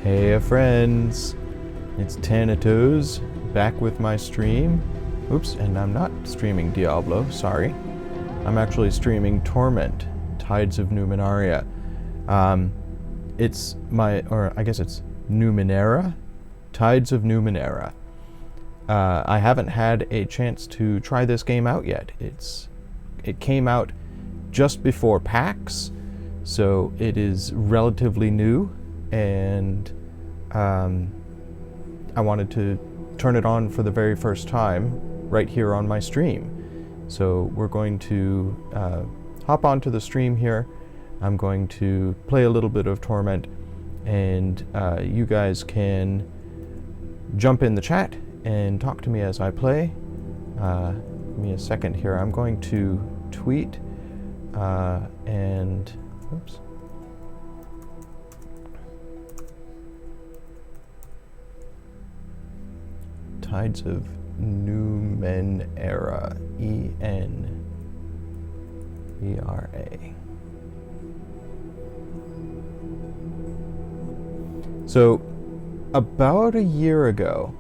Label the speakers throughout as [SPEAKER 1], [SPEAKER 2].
[SPEAKER 1] Hey friends, it's Tanatoes, back with my stream. Oops, and I'm not streaming Diablo, sorry. I'm actually streaming Torment, Tides of Numenera. I guess it's Numenera? Tides of Numenera. I haven't had a chance to try this game out yet. It came out just before PAX, so it is relatively new, and I wanted to turn it on for the very first time right here on my stream. So we're going to hop onto the stream here. I'm going to play a little bit of Torment, and you guys can jump in the chat and talk to me as I play. Give me a second here. I'm going to tweet and oops. Tides of Numenera, E-N-E-R-A. So, about a year ago,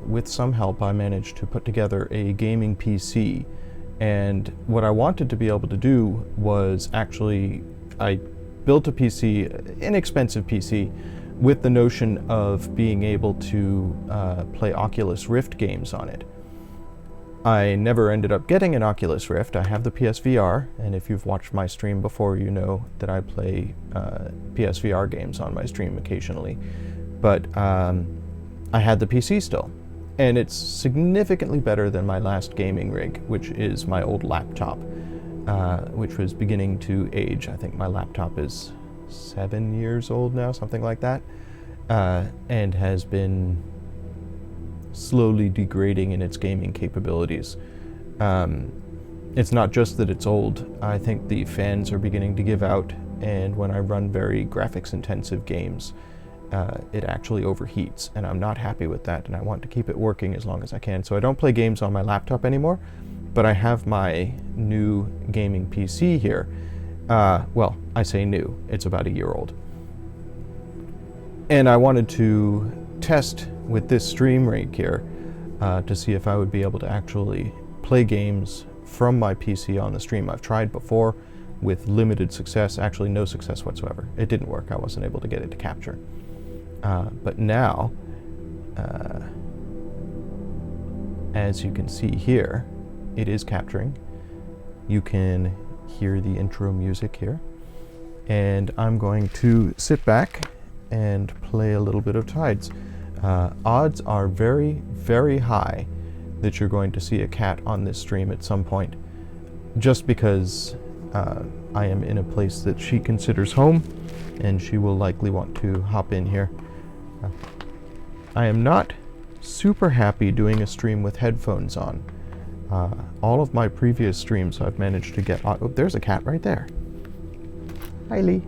[SPEAKER 1] with some help, I managed to put together a gaming PC. And what I wanted to be able to do was I built a PC, inexpensive PC, with the notion of being able to play Oculus Rift games on it. I never ended up getting an Oculus Rift. I have the PSVR, and if you've watched my stream before, you know that I play PSVR games on my stream occasionally. But I had the PC still, and it's significantly better than my last gaming rig, which is my old laptop, which was beginning to age. I think my laptop is 7 years old now, something like that, and has been slowly degrading in its gaming capabilities. It's not just that it's old. I think the fans are beginning to give out, and when I run very graphics intensive games, it actually overheats, and I'm not happy with that, and I want to keep it working as long as I can. So I don't play games on my laptop anymore, but I have my new gaming PC here. Well, I say new, it's about a year old. And I wanted to test with this stream rig here to see if I would be able to actually play games from my PC on the stream. I've tried before with limited success, actually no success whatsoever. It didn't work, I wasn't able to get it to capture. But now, as you can see here, it is capturing. You can hear the intro music here, and I'm going to sit back and play a little bit of Tides. Odds are very, very high that you're going to see a cat on this stream at some point, just because I am in a place that she considers home, and she will likely want to hop in here. I am not super happy doing a stream with headphones on. All of my previous streams I've managed to get... Oh, there's a cat right there. Hi, Lee.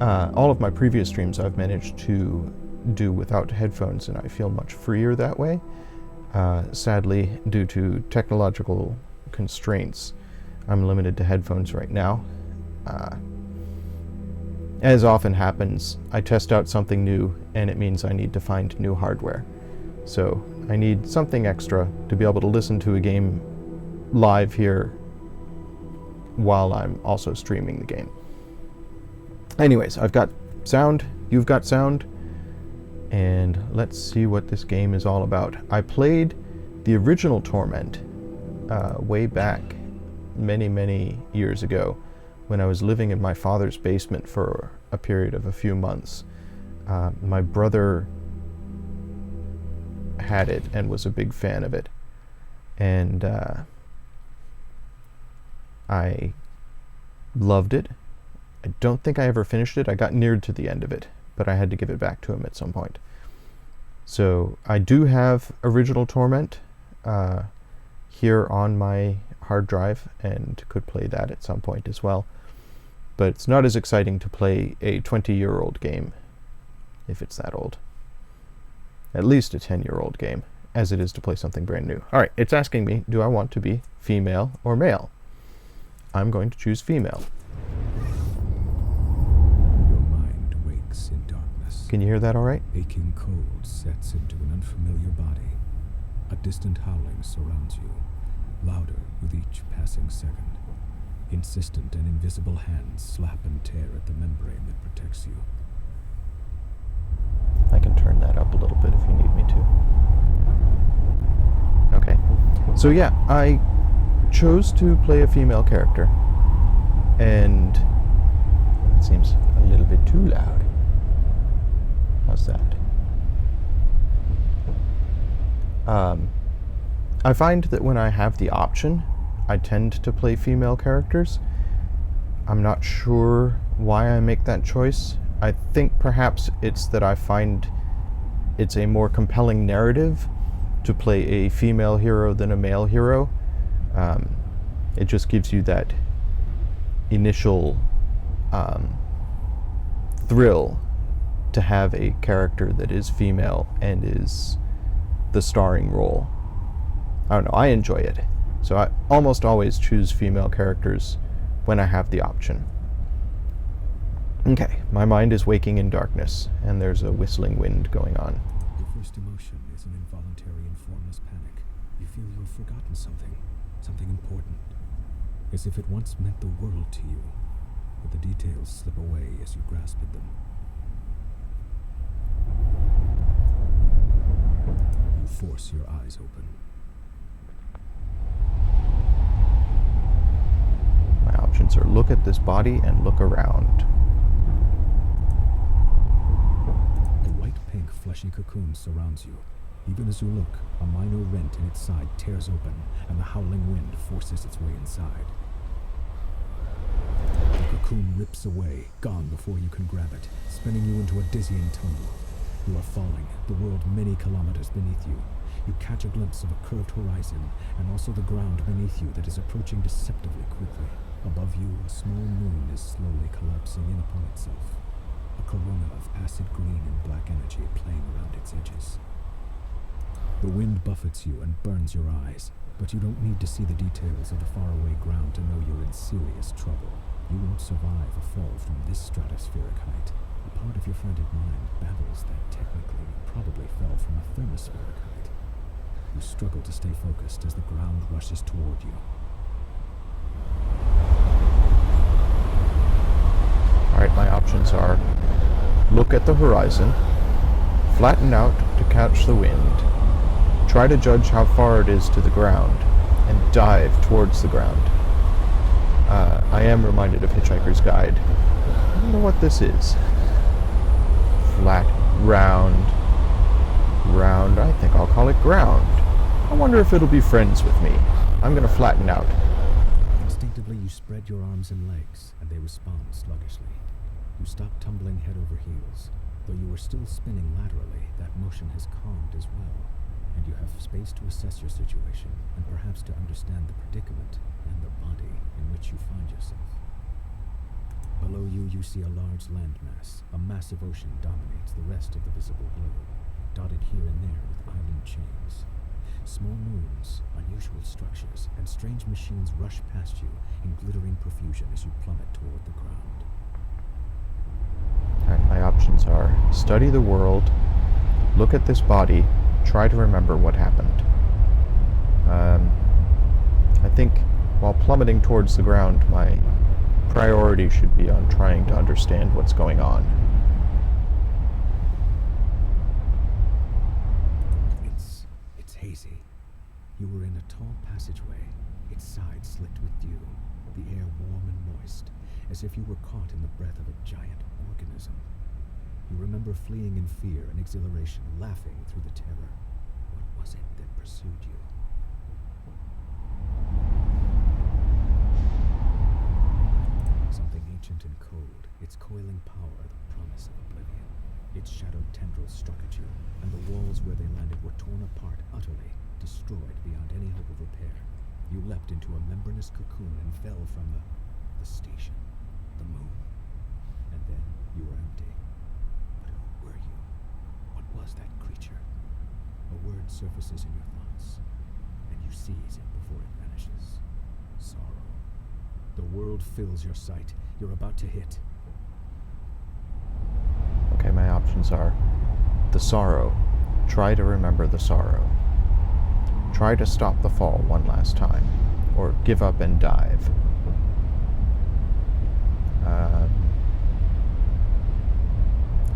[SPEAKER 1] All of my previous streams I've managed to do without headphones, and I feel much freer that way. Sadly, due to technological constraints, I'm limited to headphones right now. As often happens, I test out something new, and it means I need to find new hardware. So I need something extra to be able to listen to a game live here while I'm also streaming the game. Anyways, I've got sound, you've got sound, and let's see what this game is all about. I played the original Torment way back many, many years ago when I was living in my father's basement for a period of a few months. My brother had it and was a big fan of it, and I loved it. I don't think I ever finished it. I got near to the end of it, but I had to give it back to him at some point. So I do have original Torment here on my hard drive, and could play that at some point as well. But it's not as exciting to play a 20-year-old game, if it's that old. At least a 10-year-old game, as it is to play something brand new. Alright, it's asking me, do I want to be female or male? I'm going to choose female.
[SPEAKER 2] Your mind wakes in darkness.
[SPEAKER 1] Can you hear that all right?
[SPEAKER 2] Aching cold sets into an unfamiliar body. A distant howling surrounds you, louder with each passing second. Insistent and invisible hands slap and tear at the membrane that protects you.
[SPEAKER 1] I can turn that up a little bit if you need me to. Okay. So yeah, I chose to play a female character, and it seems a little bit too loud. How's that? I find that when I have the option, I tend to play female characters. I'm not sure why I make that choice. I think perhaps it's that I find it's a more compelling narrative to play a female hero than a male hero. It just gives you that initial thrill to have a character that is female and is the starring role. I don't know, I enjoy it. So I almost always choose female characters when I have the option. Okay, my mind is waking in darkness, and there's a whistling wind going on.
[SPEAKER 2] Your first emotion is an involuntary and formless panic. You feel you have forgotten something important. As if it once meant the world to you, but the details slip away as you grasp at them. You force your eyes open.
[SPEAKER 1] My options are look at this body and look around.
[SPEAKER 2] A white-pink fleshy cocoon surrounds you. Even as you look, a minor rent in its side tears open, and the howling wind forces its way inside. The cocoon rips away, gone before you can grab it, spinning you into a dizzying tunnel. You are falling, the world many kilometers beneath you. You catch a glimpse of a curved horizon, and also the ground beneath you that is approaching deceptively quickly. Above you, a small moon is slowly collapsing in upon itself. A corona of acid green and black energy playing around its edges. The wind buffets you and burns your eyes, but you don't need to see the details of the faraway ground to know you're in serious trouble. You won't survive a fall from this stratospheric height. A part of your frightened mind babbles that technically you probably fell from a thermospheric height. You struggle to stay focused as the ground rushes toward you.
[SPEAKER 1] Alright, my options are look at the horizon, flatten out to catch the wind, try to judge how far it is to the ground, and dive towards the ground. I am reminded of Hitchhiker's Guide. I don't know what this is. Flat, round, round. I think I'll call it ground. I wonder if it'll be friends with me. I'm gonna flatten out.
[SPEAKER 2] Instinctively, you spread your arms and legs, and they respond sluggishly. You stop tumbling head over heels. Though you are still spinning laterally, that motion has calmed as well, and you have space to assess your situation, and perhaps to understand the predicament and the body in which you find yourself. Below you, you see a large landmass. A massive ocean dominates the rest of the visible globe, dotted here and there with island chains. Small moons, unusual structures, and strange machines rush past you in glittering profusion as you plummet toward the ground.
[SPEAKER 1] Alright, my options are study the world, look at this body, try to remember what happened. I think while plummeting towards the ground, my priority should be on trying to understand what's going on.
[SPEAKER 2] It's hazy. You were in a tall passageway, its sides slicked with dew, the air warm and moist, as if you were caught in the breath of a giant organism. You remember fleeing in fear and exhilaration, laughing through the terror. What was it that pursued you? Something ancient and cold, its coiling power the promise of oblivion. Its shadowed tendrils struck at you, and the walls where they landed were torn apart utterly, destroyed beyond any hope of repair. You leapt into a membranous cocoon and fell from the station, the moon. And then you were empty. But who were you? What was that creature? A word surfaces in your thoughts, and you seize it before it vanishes. Sorrow. The world fills your sight. You're about to hit.
[SPEAKER 1] Okay, my options are the sorrow. Try to remember the sorrow. Try to stop the fall one last time. Or give up and dive.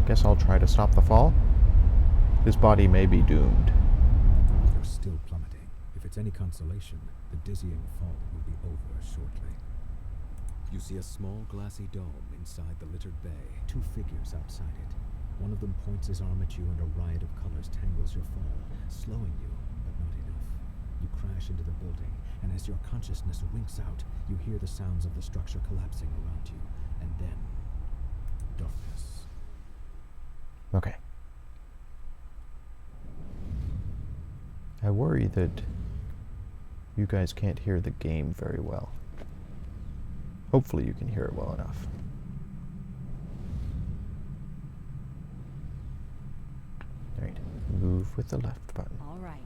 [SPEAKER 1] Guess I'll try to stop the fall. His body may be doomed.
[SPEAKER 2] You're still plummeting. If it's any consolation, the dizzying fall will be over shortly. You see a small glassy dome inside the littered bay, 2 figures outside it. One of them points his arm at you and a riot of colors tangles your fall, slowing you, but not enough. You crash into the building, and as your consciousness winks out, you hear the sounds of the structure collapsing around you, and then darkness.
[SPEAKER 1] Okay. I worry that you guys can't hear the game very well. Hopefully you can hear it well enough. Alright, move with the left button.
[SPEAKER 3] All right.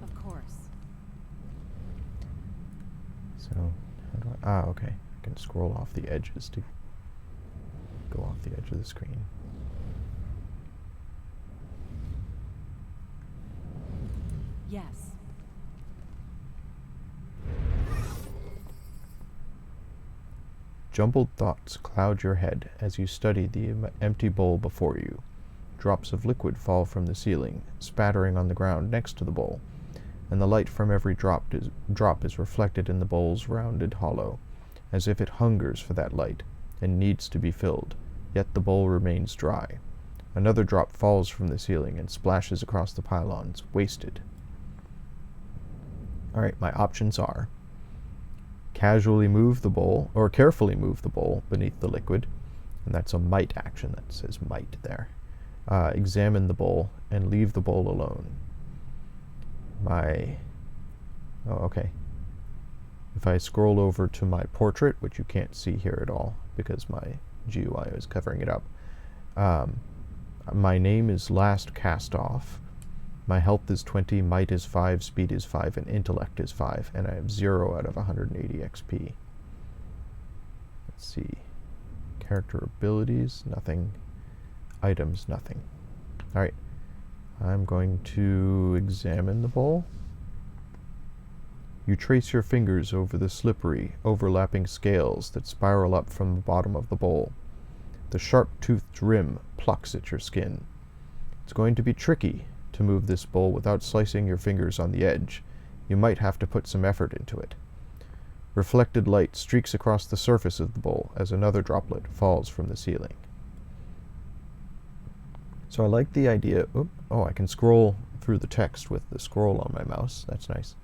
[SPEAKER 3] Of course.
[SPEAKER 1] So, how do I... okay. I can scroll off the edges to go off the edge of the screen.
[SPEAKER 3] Yes.
[SPEAKER 1] Jumbled thoughts cloud your head as you study the empty bowl before you. Drops of liquid fall from the ceiling, spattering on the ground next to the bowl, and the light from every drop is reflected in the bowl's rounded hollow, as if it hungers for that light and needs to be filled, yet the bowl remains dry. Another drop falls from the ceiling and splashes across the pylons, wasted. Alright, my options are casually move the bowl, or carefully move the bowl beneath the liquid, and that's a might action, that says might there. Examine the bowl and leave the bowl alone. If I scroll over to my portrait, which you can't see here at all because my GUI is covering it up, my name is last cast off. My health is 20, might is 5, speed is 5, and intellect is 5, and I have 0 out of 180 XP. Let's see. Character abilities, nothing. Items, nothing. Alright. I'm going to examine the bowl. You trace your fingers over the slippery, overlapping scales that spiral up from the bottom of the bowl. The sharp-toothed rim plucks at your skin. It's going to be tricky to move this bowl without slicing your fingers on the edge. You might have to put some effort into it. Reflected light streaks across the surface of the bowl as another droplet falls from the ceiling. So I like the idea... I can scroll through the text with the scroll on my mouse. That's nice.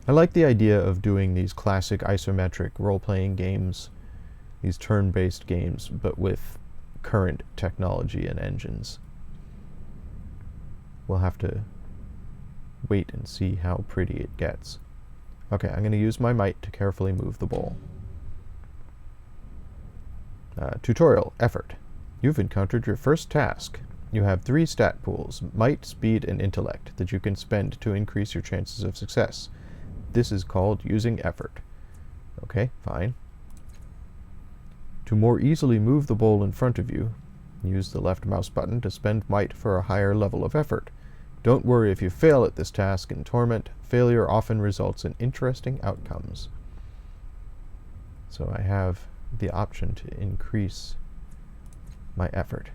[SPEAKER 1] I like the idea of doing these classic isometric role-playing games, these turn-based games, but with current technology and engines. We'll have to wait and see how pretty it gets. Okay, I'm going to use my might to carefully move the bowl. Tutorial, effort. You've encountered your first task. You have 3 stat pools, might, speed, and intellect, that you can spend to increase your chances of success. This is called using effort. Okay, fine. To more easily move the bowl in front of you, use the left mouse button to spend might for a higher level of effort. Don't worry if you fail at this task in Torment. Failure often results in interesting outcomes. So I have the option to increase my effort.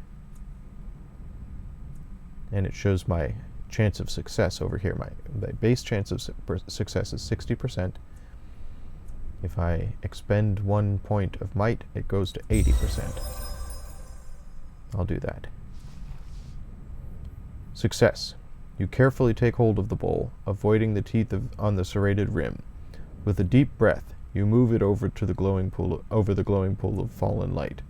[SPEAKER 1] And it shows my chance of success over here. My base chance of success is 60%. If I expend 1 point of might, it goes to 80%. I'll do that. Success. You carefully take hold of the bowl, avoiding the teeth on the serrated rim. With a deep breath, you move it over to the glowing pool of fallen light.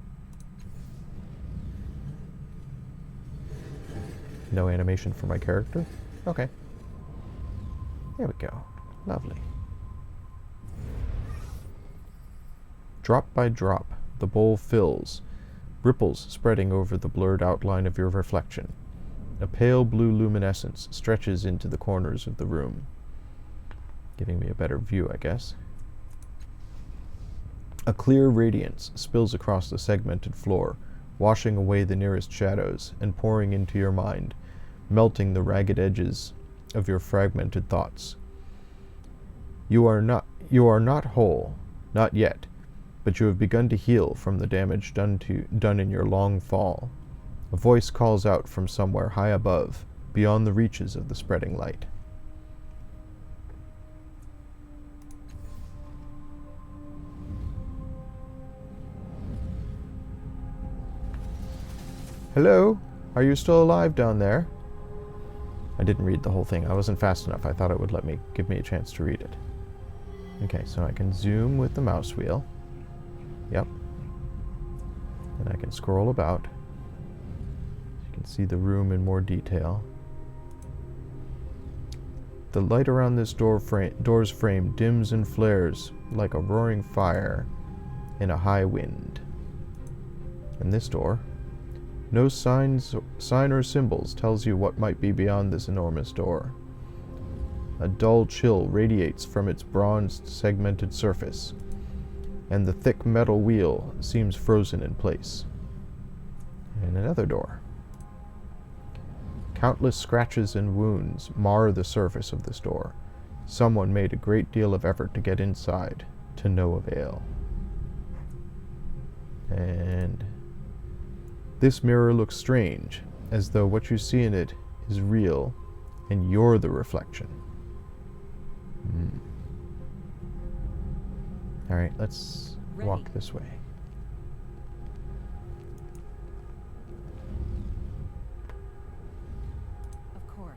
[SPEAKER 1] No animation for my character? Okay. There we go. Lovely. Drop by drop, the bowl fills, ripples spreading over the blurred outline of your reflection. A pale blue luminescence stretches into the corners of the room. giving me a better view, I guess. A clear radiance spills across the segmented floor, washing away the nearest shadows and pouring into your mind, melting the ragged edges of your fragmented thoughts. You are not whole, not yet, but you have begun to heal from the damage done in your long fall. A voice calls out from somewhere high above, beyond the reaches of the spreading light. Hello? Are you still alive down there? I didn't read the whole thing. I wasn't fast enough. I thought it would give me a chance to read it. Okay, so I can zoom with the mouse wheel. Yep. And I can scroll about. You can see the room in more detail. The light around this door's frame dims and flares like a roaring fire in a high wind. And this door, no sign or symbols tells you what might be beyond this enormous door. A dull chill radiates from its bronzed, segmented surface, and the thick metal wheel seems frozen in place. And another door. Countless scratches and wounds mar the surface of this door. Someone made a great deal of effort to get inside, to no avail. And this mirror looks strange, as though what you see in it is real, and you're the reflection. Alright, let's walk this way.
[SPEAKER 3] Of course.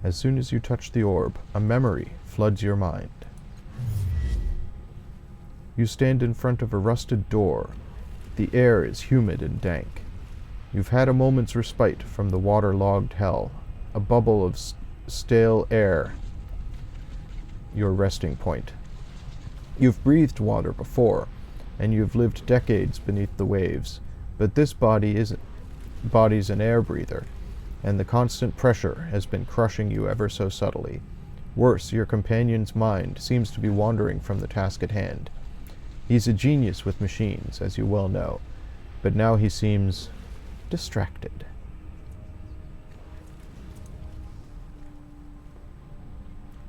[SPEAKER 1] As soon as you touch the orb, a memory floods your mind. You stand in front of a rusted door. The air is humid and dank. You've had a moment's respite from the water-logged hell, a bubble of stale air, your resting point. You've breathed water before, and you've lived decades beneath the waves, but this body's an air breather, and the constant pressure has been crushing you ever so subtly. Worse, your companion's mind seems to be wandering from the task at hand. He's a genius with machines, as you well know, but now he seems distracted.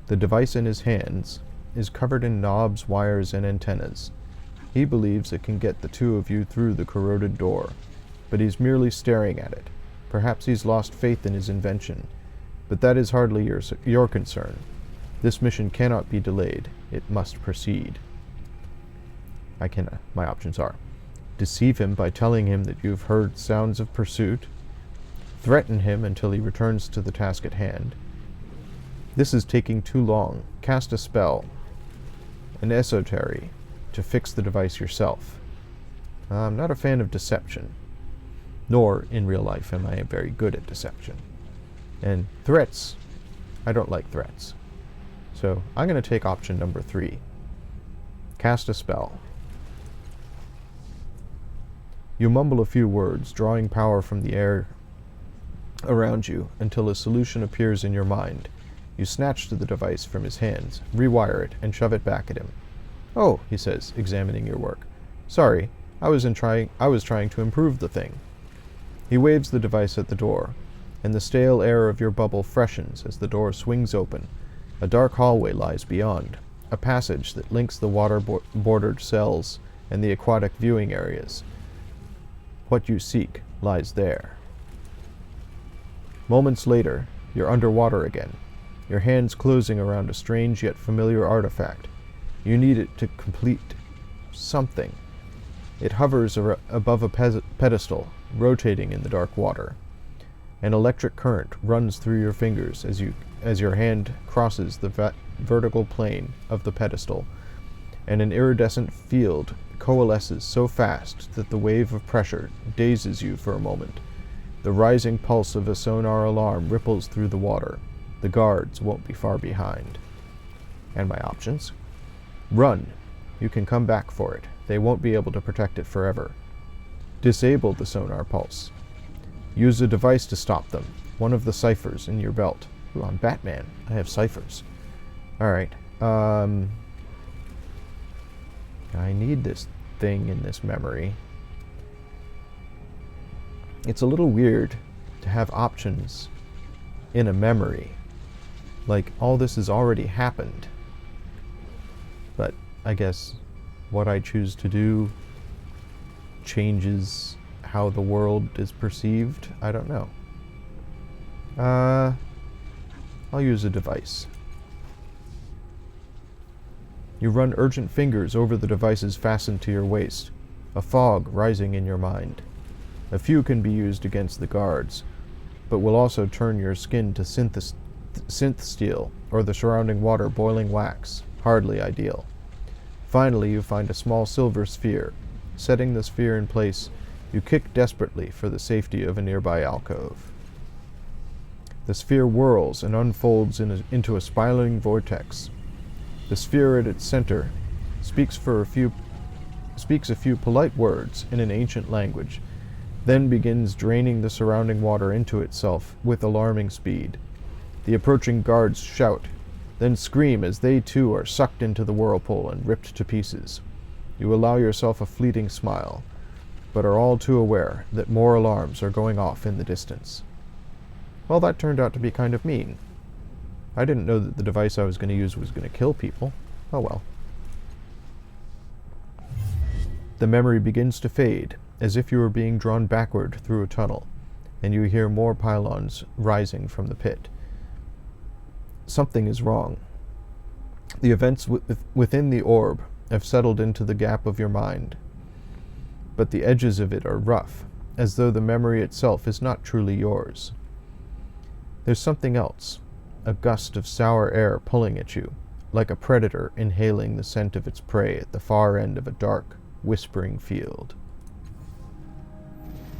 [SPEAKER 1] The device in his hands is covered in knobs, wires, and antennas. He believes it can get the two of you through the corroded door, but he's merely staring at it. Perhaps he's lost faith in his invention, but that is hardly your concern. This mission cannot be delayed. It must proceed. My options are: deceive him by telling him that you've heard sounds of pursuit, threaten him until he returns to the task at hand. This is taking too long. Cast a spell, an esotery, to fix the device yourself. I'm not a fan of deception, nor in real life am I very good at deception. And threats, I don't like threats. So I'm going to take option number 3. Cast a spell. You mumble a few words, drawing power from the air around you until a solution appears in your mind. You snatch the device from his hands, rewire it, and shove it back at him. "Oh," he says, examining your work. "Sorry, I was trying to improve the thing." He waves the device at the door, and the stale air of your bubble freshens as the door swings open. A dark hallway lies beyond, a passage that links the water-bordered cells and the aquatic viewing areas. What you seek lies there. Moments later, you're underwater again, your hands closing around a strange yet familiar artifact. You need it to complete something. It hovers above a pedestal, rotating in the dark water. An electric current runs through your fingers as your hand crosses the vertical plane of the pedestal, and an iridescent field coalesces so fast that the wave of pressure dazes you for a moment. The rising pulse of a sonar alarm ripples through the water. The guards won't be far behind. And my options? Run. You can come back for it. They won't be able to protect it forever. Disable the sonar pulse. Use a device to stop them, one of the ciphers in your belt. Ooh, I'm Batman. I have ciphers. Alright. I need this thing in this memory. It's a little weird to have options in a memory. Like, all this has already happened. But I guess what I choose to do changes how the world is perceived. I don't know. I'll use a device. You run urgent fingers over the devices fastened to your waist, a fog rising in your mind. A few can be used against the guards, but will also turn your skin to synth steel or the surrounding water boiling wax. Hardly ideal. Finally, you find a small silver sphere. Setting the sphere in place, you kick desperately for the safety of a nearby alcove. The sphere whirls and unfolds into a spiraling vortex. The sphere at its center speaks a few polite words in an ancient language, then begins draining the surrounding water into itself with alarming speed. The approaching guards shout, then scream as they too are sucked into the whirlpool and ripped to pieces. You allow yourself a fleeting smile, but are all too aware that more alarms are going off in the distance. Well, that turned out to be kind of mean. I didn't know that the device I was going to use was going to kill people. Oh well. The memory begins to fade, as if you were being drawn backward through a tunnel, and you hear more pylons rising from the pit. Something is wrong. The events within the orb have settled into the gap of your mind, but the edges of it are rough, as though the memory itself is not truly yours. There's something else, a gust of sour air pulling at you, like a predator inhaling the scent of its prey at the far end of a dark, whispering field.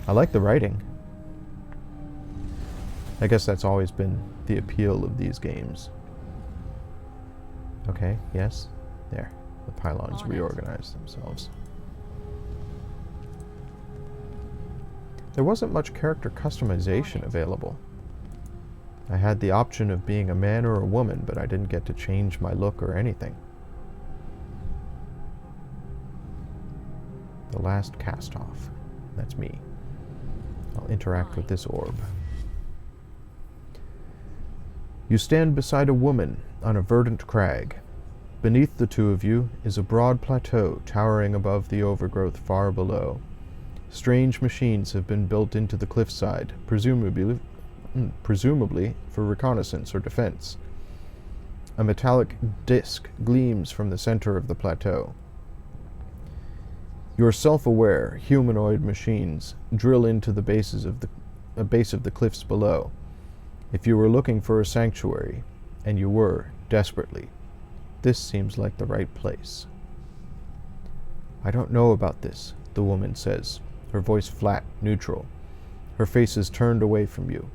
[SPEAKER 1] I like the writing. I guess that's always been the appeal of these games. Okay, yes, there. The pylons reorganize themselves. There wasn't much character customization available. I had the option of being a man or a woman, but I didn't get to change my look or anything. The last cast-off. That's me. I'll interact with this orb. You stand beside a woman on a verdant crag. Beneath the two of you is a broad plateau towering above the overgrowth far below. Strange machines have been built into the cliffside, presumably for reconnaissance or defense. A metallic disc gleams from the center of the plateau. Your self-aware humanoid machines drill into the base of the cliffs below. If you were looking for a sanctuary, and you were, desperately, this seems like the right place. I don't know about this, the woman says, her voice flat, neutral. Her face is turned away from you.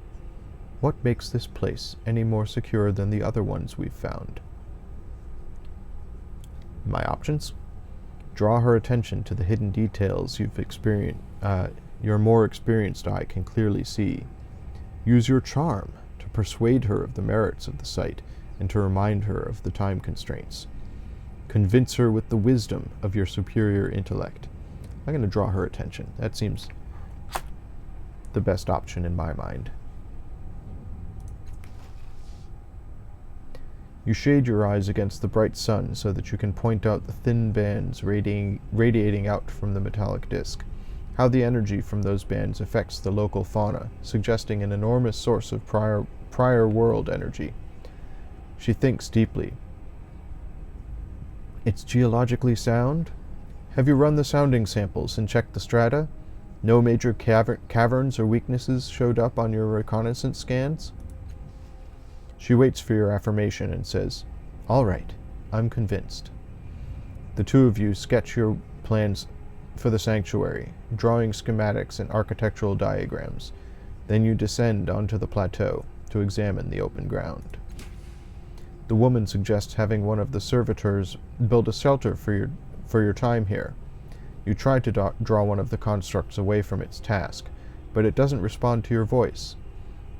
[SPEAKER 1] What makes this place any more secure than the other ones we've found? My options? Draw her attention to the hidden details your more experienced eye can clearly see. Use your charm to persuade her of the merits of the site and to remind her of the time constraints. Convince her with the wisdom of your superior intellect. I'm going to draw her attention. That seems the best option in my mind. You shade your eyes against the bright sun so that you can point out the thin bands radiating out from the metallic disc. How the energy from those bands affects the local fauna, suggesting an enormous source of prior world energy. She thinks deeply. It's geologically sound? Have you run the sounding samples and checked the strata? No major caverns or weaknesses showed up on your reconnaissance scans? She waits for your affirmation and says, "All right, I'm convinced." The two of you sketch your plans for the sanctuary, drawing schematics and architectural diagrams. Then you descend onto the plateau to examine the open ground. The woman suggests having one of the servitors build a shelter for your time here. You try to draw one of the constructs away from its task, but it doesn't respond to your voice.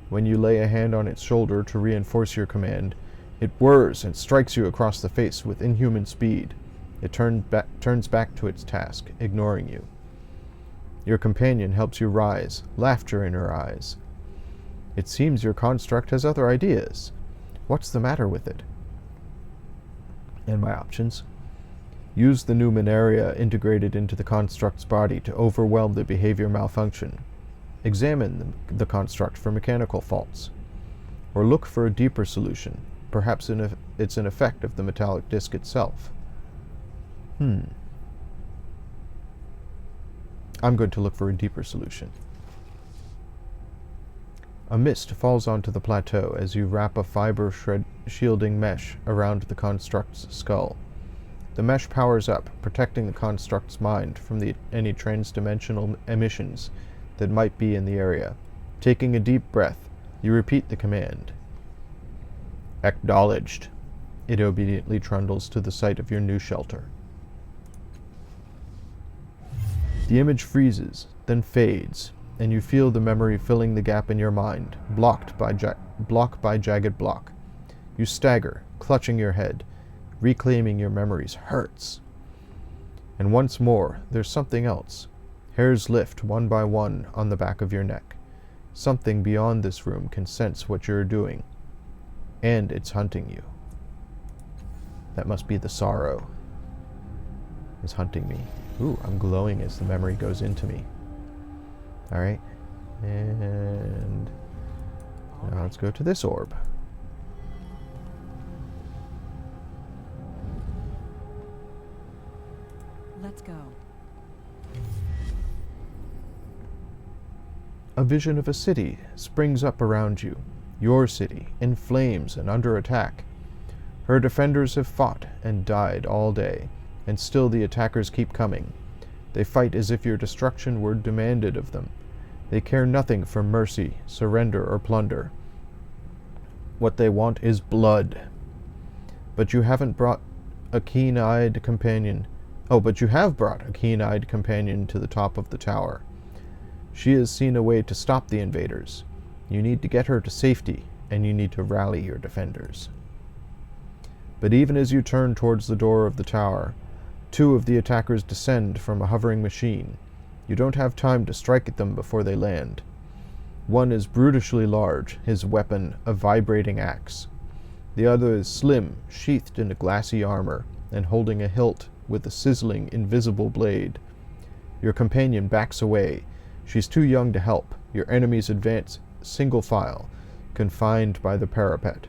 [SPEAKER 1] When you lay a hand on its shoulder to reinforce your command, it whirs and strikes you across the face with inhuman speed. It turns back to its task, ignoring you. Your companion helps you rise, laughter in her eyes. It seems your construct has other ideas. What's the matter with it? And my options. Use the Numenera integrated into the construct's body to overwhelm the behavior malfunction. Examine the construct for mechanical faults. Or look for a deeper solution. Perhaps it's an effect of the metallic disc itself. I'm going to look for a deeper solution. A mist falls onto the plateau as you wrap a fiber shielding mesh around the construct's skull. The mesh powers up, protecting the construct's mind from any transdimensional emissions that might be in the area. Taking a deep breath, you repeat the command. Acknowledged. It obediently trundles to the site of your new shelter. The image freezes, then fades, and you feel the memory filling the gap in your mind, block by jagged block. You stagger, clutching your head. Reclaiming your memories hurts. And once more, there's something else. Hairs lift one by one on the back of your neck. Something beyond this room can sense what you're doing, and it's hunting you. That must be the sorrow. Is hunting me. Ooh, I'm glowing as the memory goes into me. Alright. And now let's go to this orb.
[SPEAKER 3] Let's go.
[SPEAKER 1] A vision of a city springs up around you. Your city, in flames and under attack. Her defenders have fought and died all day, and still the attackers keep coming. They fight as if your destruction were demanded of them. They care nothing for mercy, surrender, or plunder. What they want is blood. But you haven't brought a keen-eyed companion. But you have brought a keen-eyed companion to the top of the tower. She has seen a way to stop the invaders. You need to get her to safety, and you need to rally your defenders. But even as you turn towards the door of the tower, two of the attackers descend from a hovering machine. You don't have time to strike at them before they land. One is brutishly large, his weapon a vibrating axe. The other is slim, sheathed in a glassy armor, and holding a hilt with a sizzling, invisible blade. Your companion backs away. She's too young to help. Your enemies advance single file, confined by the parapet.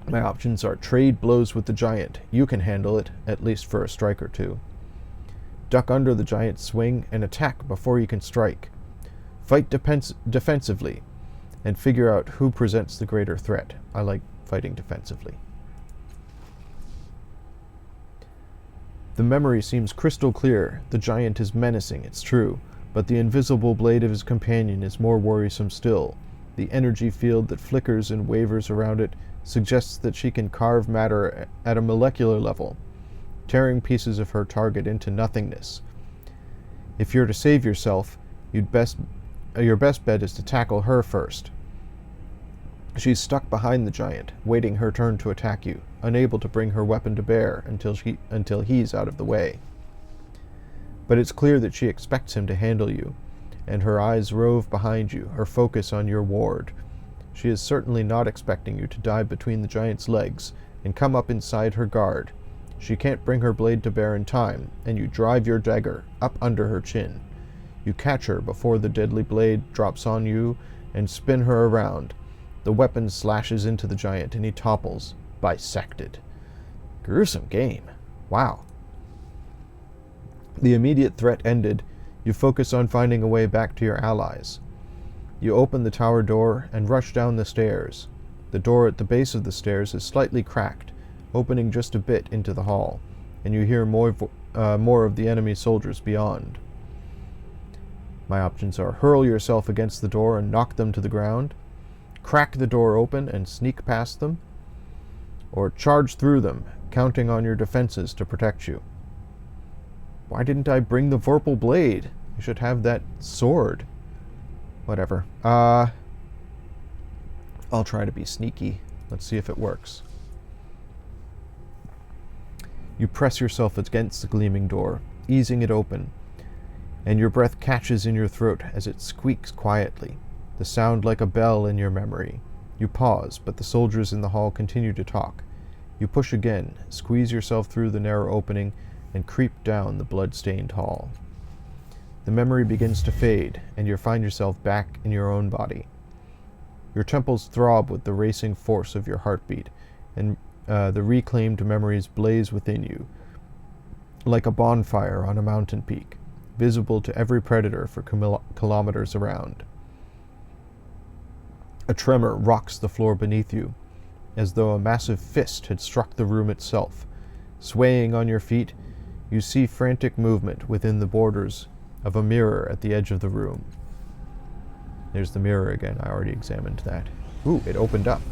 [SPEAKER 1] My options are trade blows with the giant. You can handle it, at least for a strike or two. Duck under the giant's swing and attack before you can strike. Fight defensively, and figure out who presents the greater threat. I like fighting defensively. The memory seems crystal clear. The giant is menacing, it's true, but the invisible blade of his companion is more worrisome still. The energy field that flickers and wavers around it suggests that she can carve matter at a molecular level, tearing pieces of her target into nothingness. If you're to save yourself, your best bet is to tackle her first. She's stuck behind the giant, waiting her turn to attack you, unable to bring her weapon to bear until he's out of the way. But it's clear that she expects him to handle you, and her eyes rove behind you, her focus on your ward. She is certainly not expecting you to dive between the giant's legs and come up inside her guard. She can't bring her blade to bear in time, and you drive your dagger up under her chin. You catch her before the deadly blade drops on you and spin her around. The weapon slashes into the giant and he topples, bisected. Gruesome game. Wow. The immediate threat ended. You focus on finding a way back to your allies. You open the tower door and rush down the stairs. The door at the base of the stairs is slightly cracked, opening just a bit into the hall, and you hear more of the enemy soldiers beyond. My options are hurl yourself against the door and knock them to the ground, crack the door open and sneak past them, or charge through them, counting on your defenses to protect you. Why didn't I bring the Vorpal blade? I should have that sword. Whatever. I'll try to be sneaky. Let's see if it works. You press yourself against the gleaming door, easing it open, and your breath catches in your throat as it squeaks quietly, the sound like a bell in your memory. You pause, but the soldiers in the hall continue to talk. You push again, squeeze yourself through the narrow opening, and creep down the blood-stained hall. The memory begins to fade, and you find yourself back in your own body. Your temples throb with the racing force of your heartbeat, and the reclaimed memories blaze within you, like a bonfire on a mountain peak, visible to every predator for kilometers around. A tremor rocks the floor beneath you, as though a massive fist had struck the room itself. Swaying on your feet, you see frantic movement within the borders of a mirror at the edge of the room. There's the mirror again. I already examined that. Ooh, it opened up.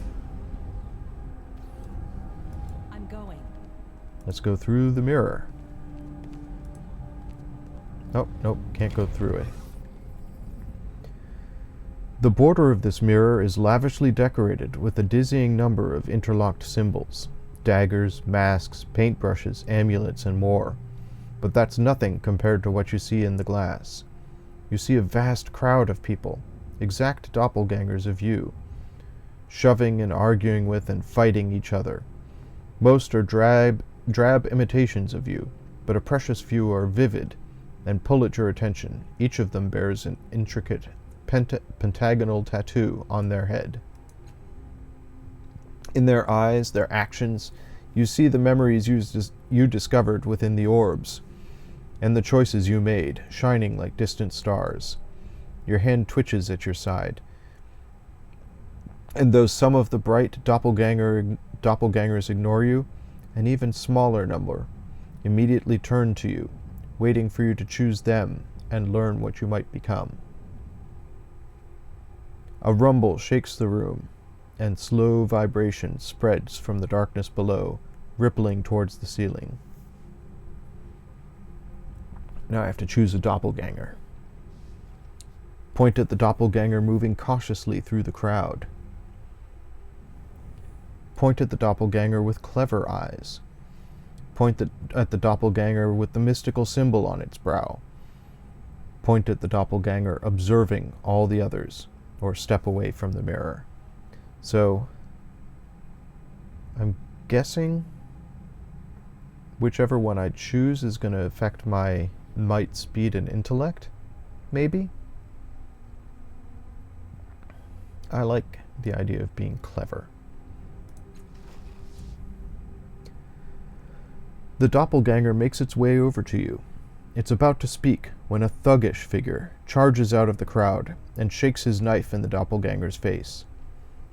[SPEAKER 3] I'm going.
[SPEAKER 1] Let's go through the mirror. Oh, nope, can't go through it. The border of this mirror is lavishly decorated with a dizzying number of interlocked symbols. Daggers, masks, paintbrushes, amulets, and more. But that's nothing compared to what you see in the glass. You see a vast crowd of people, exact doppelgangers of you, shoving and arguing with and fighting each other. Most are drab imitations of you, but a precious few are vivid and pull at your attention. Each of them bears an intricate pentagonal tattoo on their head. In their eyes, their actions, you see the memories you discovered within the orbs, and the choices you made, shining like distant stars. Your hand twitches at your side, and though some of the bright doppelgangers ignore you, an even smaller number immediately turn to you, waiting for you to choose them and learn what you might become. A rumble shakes the room, and slow vibration spreads from the darkness below, rippling towards the ceiling. Now I have to choose a doppelganger. Point at the doppelganger moving cautiously through the crowd. Point at the doppelganger with clever eyes. Point at the doppelganger with the mystical symbol on its brow. Point at the doppelganger observing all the others, or step away from the mirror. So, I'm guessing whichever one I choose is going to affect my might, speed, and intellect, maybe? I like the idea of being clever. The doppelganger makes its way over to you. It's about to speak when a thuggish figure charges out of the crowd and shakes his knife in the doppelganger's face.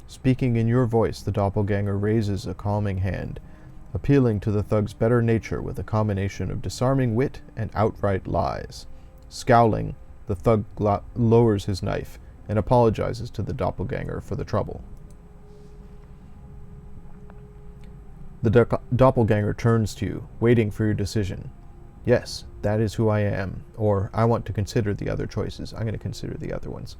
[SPEAKER 1] Speaking in your voice, the doppelganger raises a calming hand, appealing to the thug's better nature with a combination of disarming wit and outright lies. Scowling, the thug lowers his knife and apologizes to the doppelganger for the trouble. The doppelganger turns to you, waiting for your decision. Yes, that is who I am, or I want to consider the other choices. I'm going to consider the other ones.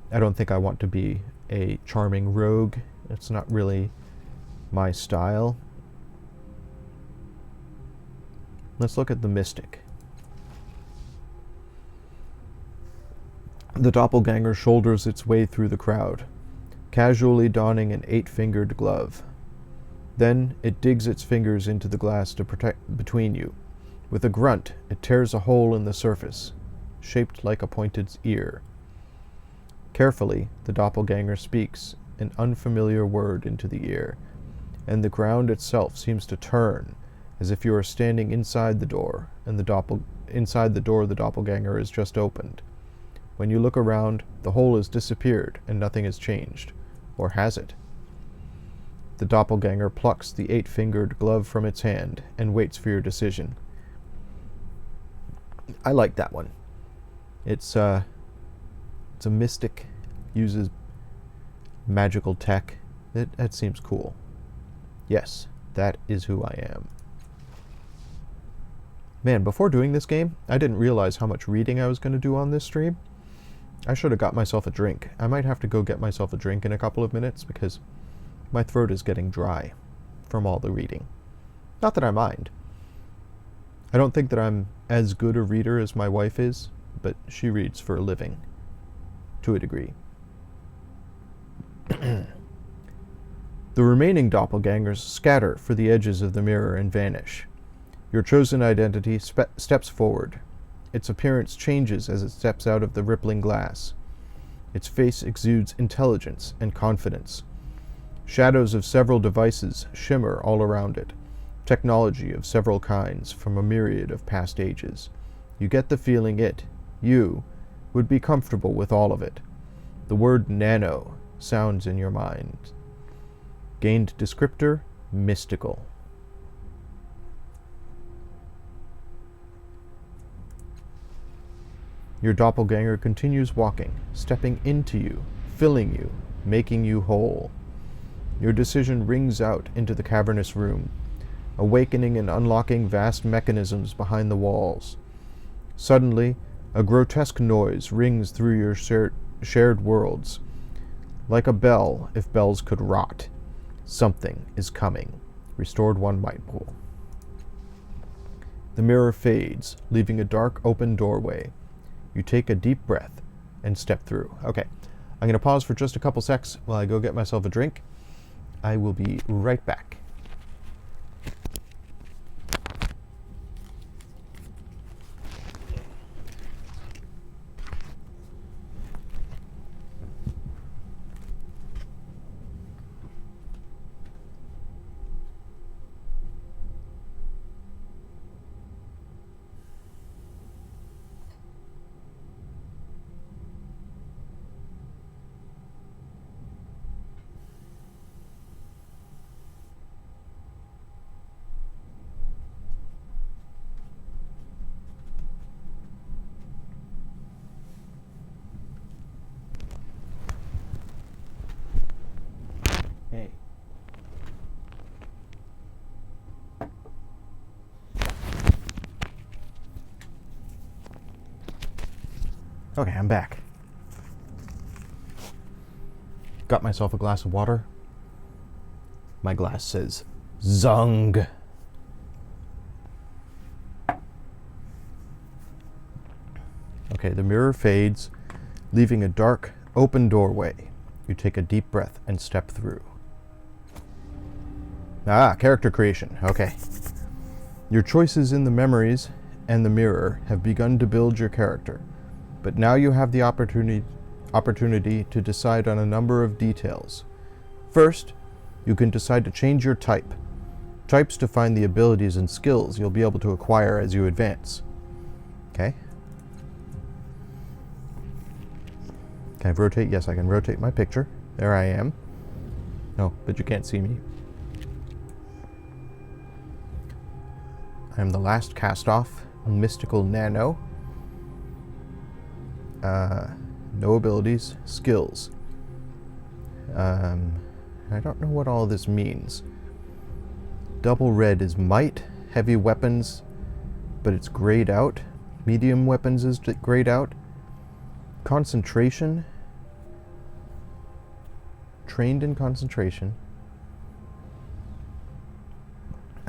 [SPEAKER 1] I don't think I want to be a charming rogue. It's not really my style. Let's look at the mystic. The doppelganger shoulders its way through the crowd, casually donning an 8-fingered glove. Then it digs its fingers into the glass to protect between you. With a grunt, it tears a hole in the surface, shaped like a pointed ear. Carefully, the doppelganger speaks an unfamiliar word into the ear, and the ground itself seems to turn, as if you are standing inside the door, and inside the door the doppelganger is just opened. When you look around, the hole has disappeared, and nothing has changed. Or has it? The doppelganger plucks the 8-fingered glove from its hand and waits for your decision. I like that one. It's a mystic, uses magical tech. That seems cool. Yes, that is who I am. Man, before doing this game, I didn't realize how much reading I was going to do on this stream. I should have got myself a drink. I might have to go get myself a drink in a couple of minutes because my throat is getting dry from all the reading. Not that I mind. I don't think that I'm as good a reader as my wife is, but she reads for a living, to a degree. The remaining doppelgangers scatter for the edges of the mirror and vanish. Your chosen identity steps forward. Its appearance changes as it steps out of the rippling glass. Its face exudes intelligence and confidence. Shadows of several devices shimmer all around it. Technology of several kinds from a myriad of past ages. You get the feeling you, would be comfortable with all of it. The word nano sounds in your mind. Gained descriptor, mystical. Your doppelganger continues walking, stepping into you, filling you, making you whole. Your decision rings out into the cavernous room, awakening and unlocking vast mechanisms behind the walls. Suddenly, a grotesque noise rings through your shared worlds. Like a bell, if bells could rot. Something is coming. Restored 1 might pool. The mirror fades, leaving a dark open doorway. You take a deep breath and step through. Okay, I'm going to pause for just a couple secs while I go get myself a drink. I will be right back. Hey. Okay, I'm back. Got myself a glass of water. My glass says Zung. Okay, the mirror fades, leaving a dark, open doorway. You take a deep breath and step through. Character creation. Okay. Your choices in the memories and the mirror have begun to build your character, but now you have the opportunity to decide on a number of details. First, you can decide to change your type. Types define the abilities and skills you'll be able to acquire as you advance. Okay. Can I rotate? Yes, I can rotate my picture. There I am. No, but you can't see me. I'm the last cast-off, mystical nano. No abilities, skills. I don't know what all this means. Double red is might, heavy weapons, but it's grayed out. Medium weapons is grayed out. Concentration. Trained in concentration.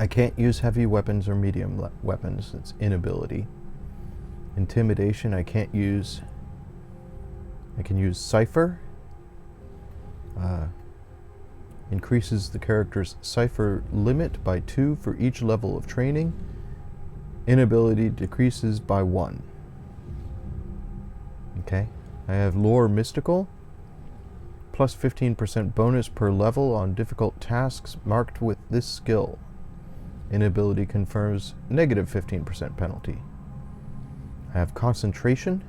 [SPEAKER 1] I can't use heavy weapons or medium weapons. It's inability. Intimidation, I can't use. I can use Cipher. Increases the character's Cipher limit by 2 for each level of training. Inability decreases by 1. Okay. I have Lore Mystical. Plus 15% bonus per level on difficult tasks marked with this skill. Inability confirms negative 15% penalty. I have Concentration.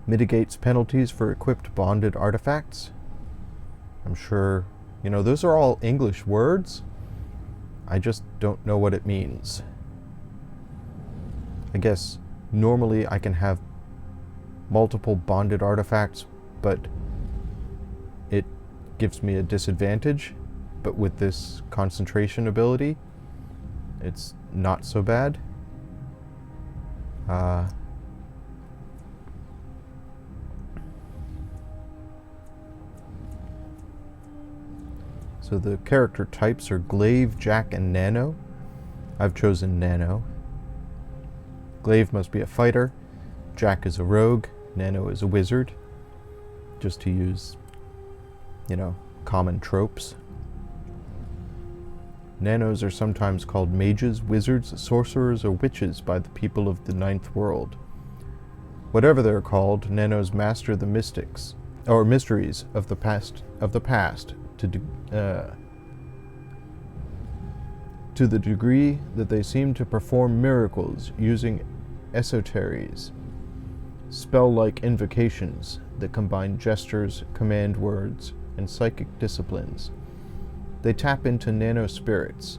[SPEAKER 1] Mitigates penalties for equipped bonded artifacts. I'm sure, those are all English words. I just don't know what it means. I guess normally I can have multiple bonded artifacts, but it gives me a disadvantage. But with this concentration ability, it's not so bad. So the character types are Glaive, Jack, and Nano. I've chosen Nano. Glaive must be a fighter. Jack is a rogue. Nano is a wizard. Just to use, common tropes. Nanos are sometimes called mages, wizards, sorcerers, or witches by the people of the Ninth World. Whatever they're called, nanos master the mystics or mysteries of the past to the degree that they seem to perform miracles using esoteries, spell-like invocations that combine gestures, command words, and psychic disciplines. They tap into nanospirits,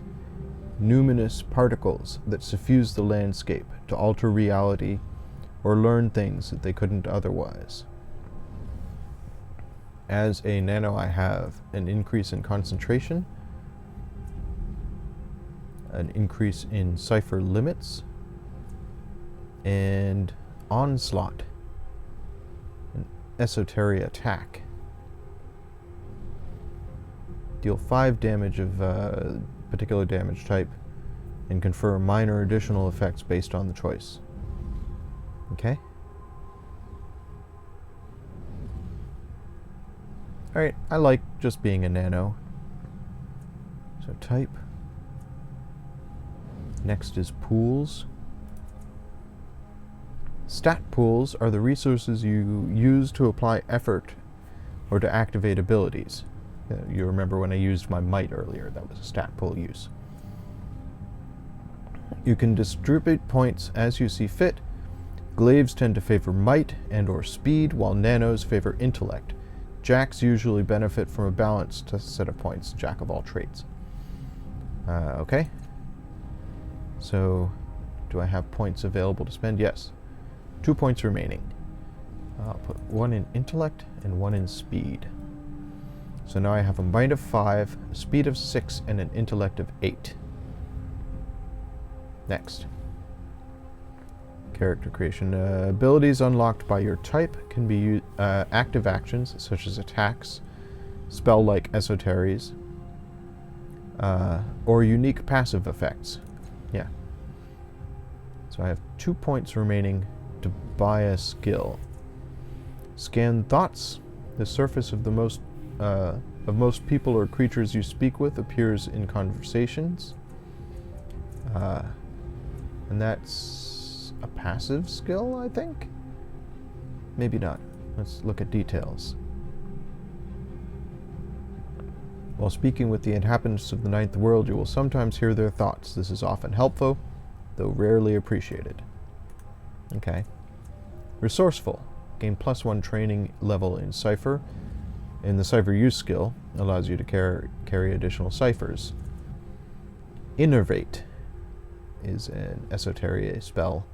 [SPEAKER 1] numinous particles that suffuse the landscape to alter reality or learn things that they couldn't otherwise. As a nano, I have an increase in concentration, an increase in cipher limits, and onslaught, an esoteric attack. Deal 5 damage of particular damage type and confer minor additional effects based on the choice. Okay? Alright, I like just being a nano. So type. Next is pools. Stat pools are the resources you use to apply effort or to activate abilities. You remember when I used my might earlier, that was a stat pool use. You can distribute points as you see fit. Glaives tend to favor might and or speed, while nanos favor intellect. Jacks usually benefit from a balanced set of points, jack of all trades. Okay. So, do I have points available to spend? Yes. 2 points remaining. I'll put 1 in intellect and 1 in speed. So now I have a might of 5, a speed of 6, and an intellect of 8. Next. Character creation. Abilities unlocked by your type can be active actions, such as attacks, spell-like esoteries, or unique passive effects. Yeah. So I have 2 points remaining to buy a skill. Scan thoughts. The surface of most people or creatures you speak with appears in conversations. And that's a passive skill, I think? Maybe not. Let's look at details. While speaking with the inhabitants of the Ninth World, you will sometimes hear their thoughts. This is often helpful, though rarely appreciated. Okay. Resourceful. Gain +1 training level in Cipher. And the Cipher use skill allows you to carry additional ciphers. Innervate is an esoteric spell.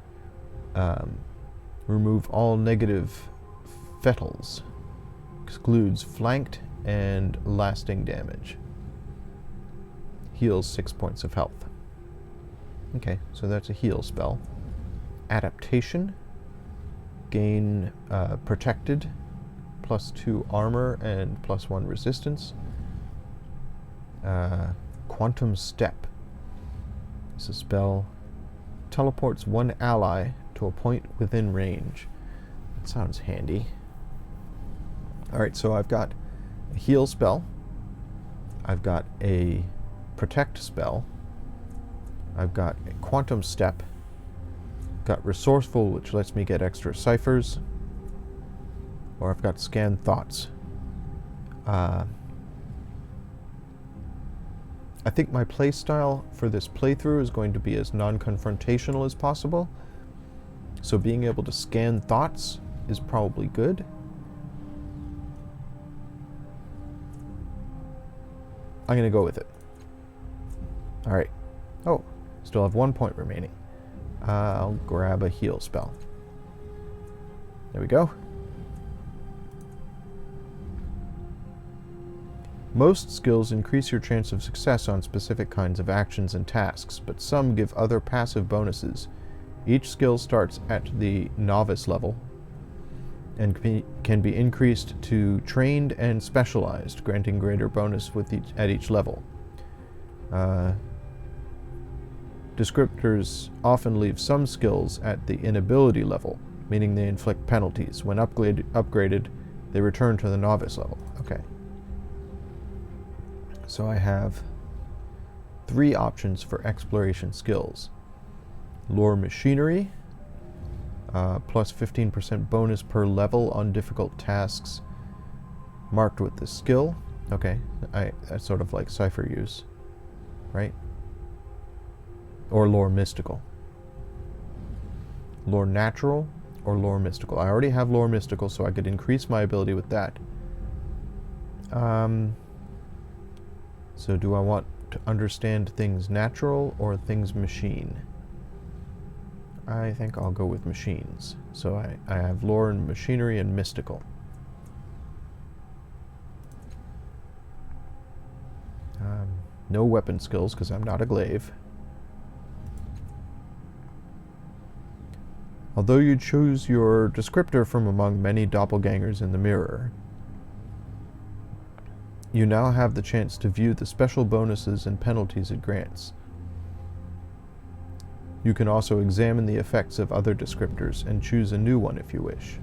[SPEAKER 1] Remove all negative fettles. Excludes flanked and lasting damage. Heals 6 points of health. Okay, so that's a heal spell. Adaptation. Gain protected, +2 armor and +1 resistance. Quantum Step is a spell. Teleports 1 ally to a point within range. That sounds handy. Alright, so I've got a heal spell. I've got a protect spell. I've got a Quantum Step. Got Resourceful, which lets me get extra ciphers. Or I've got Scan Thoughts. I think my playstyle for this playthrough is going to be as non-confrontational as possible. So being able to scan thoughts is probably good. I'm going to go with it. Alright. Oh, still have 1 point remaining. I'll grab a heal spell. There we go. Most skills increase your chance of success on specific kinds of actions and tasks, but some give other passive bonuses. Each skill starts at the novice level and can be increased to trained and specialized, granting greater bonus at each level. Descriptors often leave some skills at the inability level, meaning they inflict penalties. When upgraded, they return to the novice level. Okay. So I have 3 options for exploration skills. Lore Machinery, plus 15% bonus per level on difficult tasks marked with this skill. Okay, that's sort of like cipher use, right? Or Lore Mystical. Lore Natural or Lore Mystical. I already have Lore Mystical, so I could increase my ability with that. So do I want to understand things natural or things machine? I think I'll go with machines. So I have Lore and Machinery and Mystical. No weapon skills, because I'm not a glaive. Although you choose your descriptor from among many doppelgangers in the mirror, you now have the chance to view the special bonuses and penalties it grants. You can also examine the effects of other descriptors and choose a new one if you wish.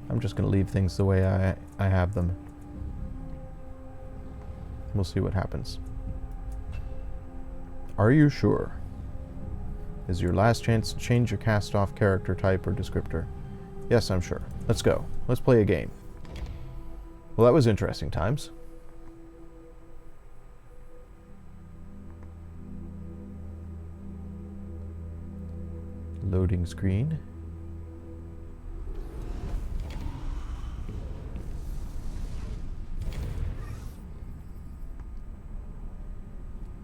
[SPEAKER 1] I'm just going to leave things the way I have them. We'll see what happens. Are you sure? Is your last chance to change your cast-off character type or descriptor? Yes, I'm sure. Let's go. Let's play a game. Well, that was interesting times. Loading screen.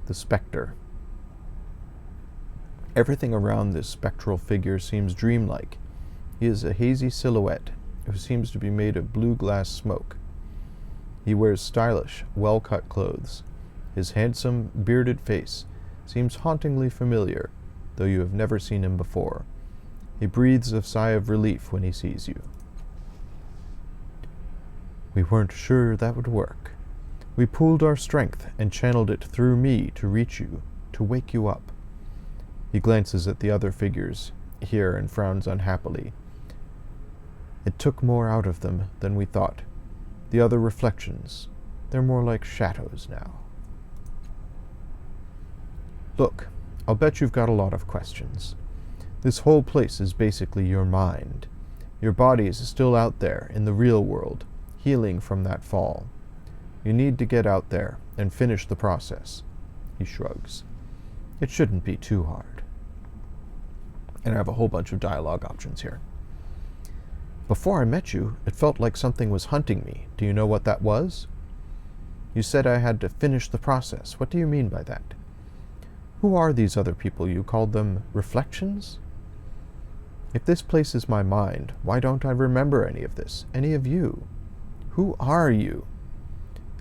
[SPEAKER 1] The Spectre. Everything around this spectral figure seems dreamlike. He is a hazy silhouette who seems to be made of blue glass smoke. He wears stylish, well-cut clothes. His handsome, bearded face seems hauntingly familiar, though you have never seen him before. He breathes a sigh of relief when he sees you. We weren't sure that would work. We pooled our strength and channeled it through me to reach you, to wake you up. He glances at the other figures here and frowns unhappily. It took more out of them than we thought. The other reflections, they're more like shadows now. Look, I'll bet you've got a lot of questions. This whole place is basically your mind. Your body is still out there in the real world, healing from that fall. You need to get out there and finish the process. He shrugs. It shouldn't be too hard. And I have a whole bunch of dialogue options here. Before I met you, it felt like something was hunting me. Do you know what that was? You said I had to finish the process. What do you mean by that? Who are these other people? You called them reflections? If this place is my mind, why don't I remember any of this? Any of you? Who are you?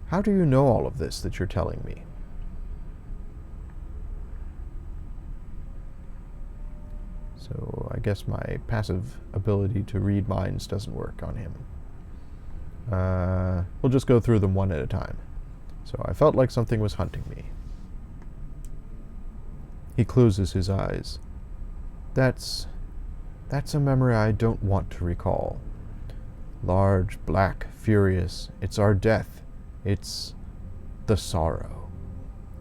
[SPEAKER 1] How do you know all of this that you're telling me? So I guess my passive ability to read minds doesn't work on him. We'll just go through them one at a time. So I felt like something was hunting me. He closes his eyes. That's a memory I don't want to recall. Large, black, furious. It's our death. It's the sorrow.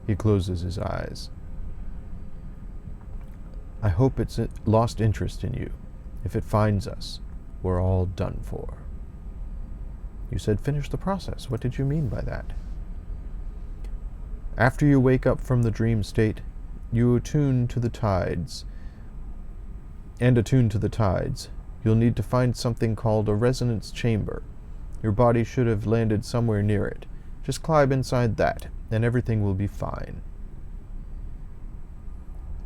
[SPEAKER 1] He closes his eyes. I hope it's lost interest in you. If it finds us, we're all done for. You said finish the process. What did you mean by that? After you wake up from the dream state, you attune to the tides. You'll need to find something called a resonance chamber. Your body should have landed somewhere near it. Just climb inside that, and everything will be fine.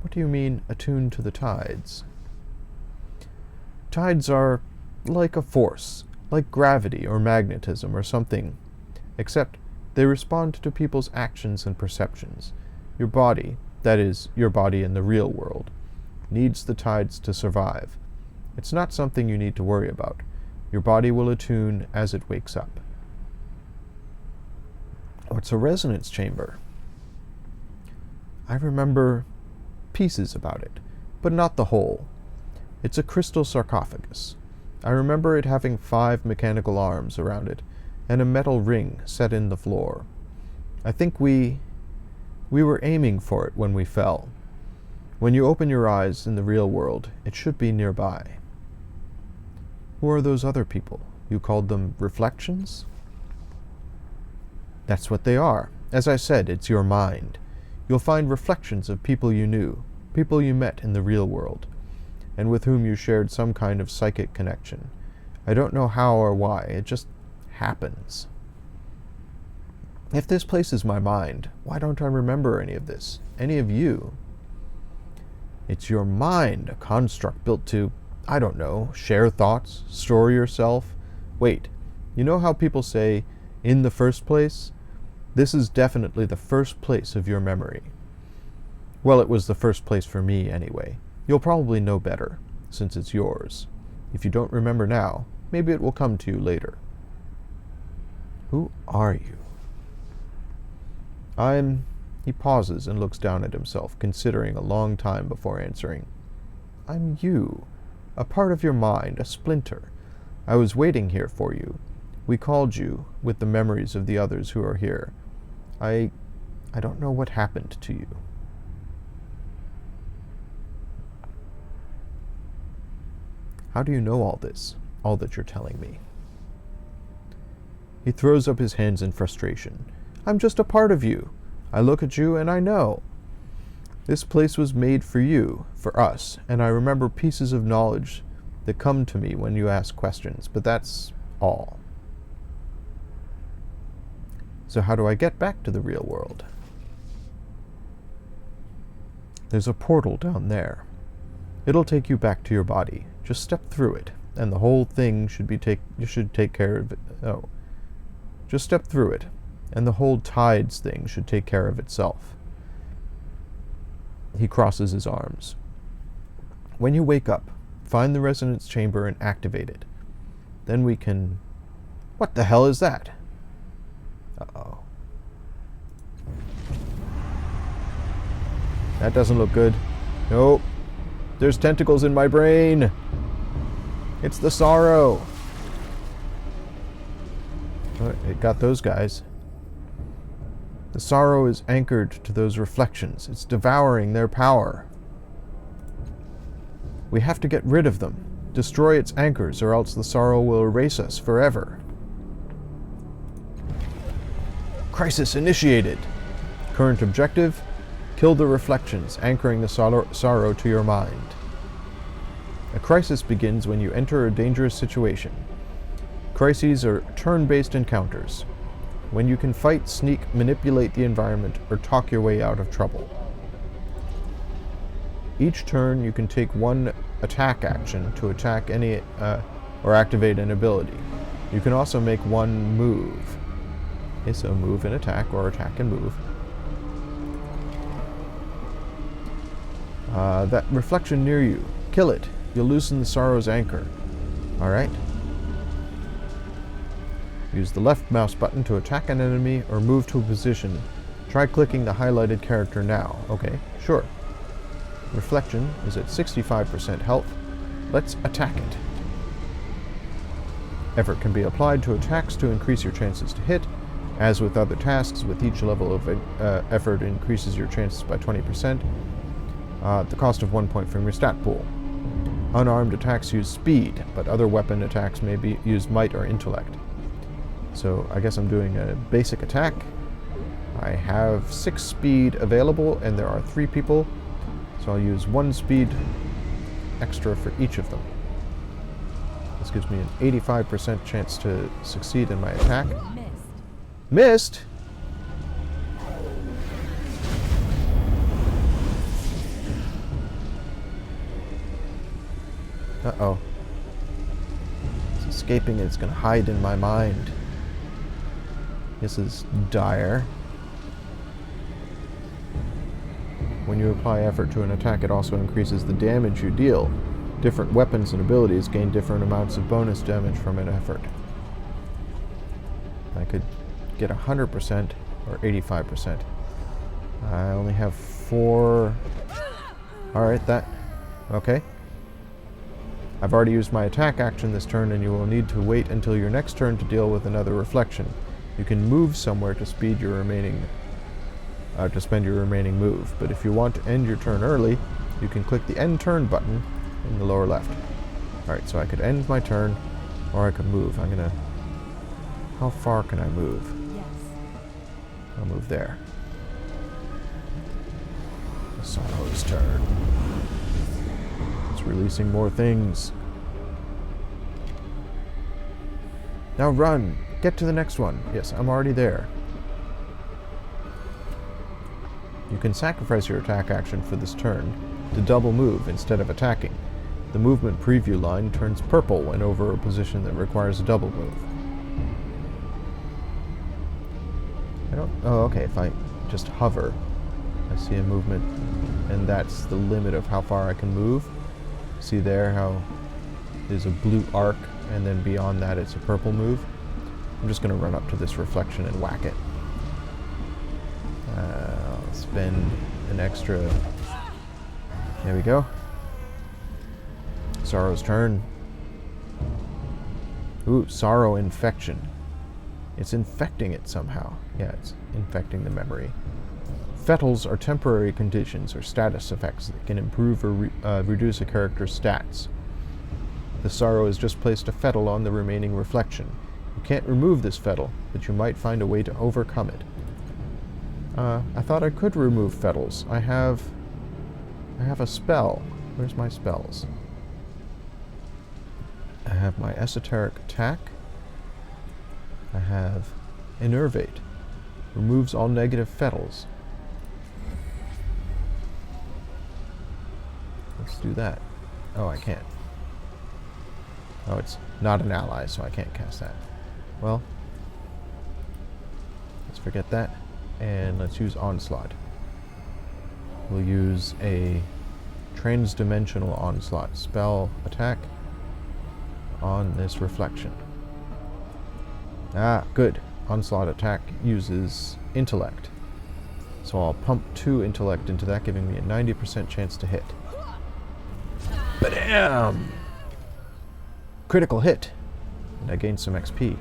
[SPEAKER 1] What do you mean, attuned to the tides? Tides are like a force, like gravity or magnetism or something, except they respond to people's actions and perceptions. Your body, that is, your body in the real world, needs the tides to survive. It's not something you need to worry about. Your body will attune as it wakes up. What's a resonance chamber? I remember pieces about it, but not the whole. It's a crystal sarcophagus. I remember it having 5 mechanical arms around it, and a metal ring set in the floor. I think we were aiming for it when we fell. When you open your eyes in the real world, it should be nearby. Who are those other people? You called them reflections? That's what they are. As I said, it's your mind. You'll find reflections of people you knew, people you met in the real world, and with whom you shared some kind of psychic connection. I don't know how or why, it just happens. If this place is my mind, why don't I remember any of this? Any of you? It's your mind, a construct built to, I don't know, share thoughts, store yourself. Wait, you know how people say, in the first place? This is definitely the first place of your memory. Well, it was the first place for me anyway. You'll probably know better, since it's yours. If you don't remember now, maybe it will come to you later. Who are you? He pauses and looks down at himself, considering a long time before answering. I'm you, a part of your mind, a splinter. I was waiting here for you. We called you with the memories of the others who are here. I don't know what happened to you. How do you know all this, all that you're telling me? He throws up his hands in frustration. I'm just a part of you. I look at you and I know. This place was made for you, for us, and I remember pieces of knowledge that come to me when you ask questions, but that's all. So how do I get back to the real world? There's a portal down there. It'll take you back to your body. Just step through it, and the whole thing you should take care of it. Oh. Just step through it, and the whole tides thing should take care of itself. He crosses his arms. When you wake up, find the resonance chamber and activate it. Then we can... What the hell is that? Uh-oh. That doesn't look good. Nope. There's tentacles in my brain. It's the sorrow. Oh, it got those guys. The sorrow is anchored to those reflections. It's devouring their power. We have to get rid of them. Destroy its anchors, or else the sorrow will erase us forever. Crisis initiated. Current objective: kill the reflections, anchoring the sorrow to your mind. A crisis begins when you enter a dangerous situation. Crises are turn-based encounters, when you can fight, sneak, manipulate the environment, or talk your way out of trouble. Each turn you can take one attack action to attack any or activate an ability. You can also make one move. Okay, so move and attack, or attack and move. That reflection near you, kill it. You'll loosen the sorrow's anchor. Alright. Use the left mouse button to attack an enemy or move to a position. Try clicking the highlighted character now. Okay, sure. Reflection is at 65% health. Let's attack it. Effort can be applied to attacks to increase your chances to hit. As with other tasks, with each level of effort increases your chances by 20%. The cost of 1 point from your stat pool. Unarmed attacks use speed, but other weapon attacks may use might or intellect. So I guess I'm doing a basic attack. I have 6 speed available, and there are 3 people, so I'll use 1 speed extra for each of them. This gives me an 85% chance to succeed in my attack. Missed? Uh-oh. This is escaping. It's going to hide in my mind. This is dire. When you apply effort to an attack, it also increases the damage you deal. Different weapons and abilities gain different amounts of bonus damage from an effort. I could get 100% or 85%. I only have 4. Alright, that... Okay. I've already used my attack action this turn, and you will need to wait until your next turn to deal with another reflection. You can move somewhere to speed your remaining... to spend your remaining move, but if you want to end your turn early, you can click the End Turn button in the lower left. Alright, so I could end my turn, or I could move. I'm gonna... How far can I move?
[SPEAKER 3] Yes.
[SPEAKER 1] I'll move there. The Sorrow's turn. It's releasing more things. Now run! Get to the next one. Yes, I'm already there. You can sacrifice your attack action for this turn to double move instead of attacking. The movement preview line turns purple when over a position that requires a double move. Oh, okay, if I just hover, I see a movement, and that's the limit of how far I can move. See there how there's a blue arc, and then beyond that it's a purple move? I'm just going to run up to this reflection and whack it. I'll spend an extra... There we go. Sorrow's turn. Ooh, Sorrow Infection. It's infecting it somehow. Yeah, it's infecting the memory. Fettles are temporary conditions or status effects that can improve or reduce a character's stats. The Sorrow has just placed a fettle on the remaining reflection. You can't remove this fettle, but you might find a way to overcome it. I thought I could remove fettles. I have a spell. Where's my spells? I have my Esoteric Attack. I have Enervate. Removes all negative fettles. Let's do that. Oh, I can't. Oh, it's not an ally, so I can't cast that. Well, let's forget that. And let's use Onslaught. We'll use a Transdimensional Onslaught spell attack on this reflection. Ah, good. Onslaught attack uses Intellect. So I'll pump 2 Intellect into that, giving me a 90% chance to hit. Badam! Critical hit. And I gain some XP.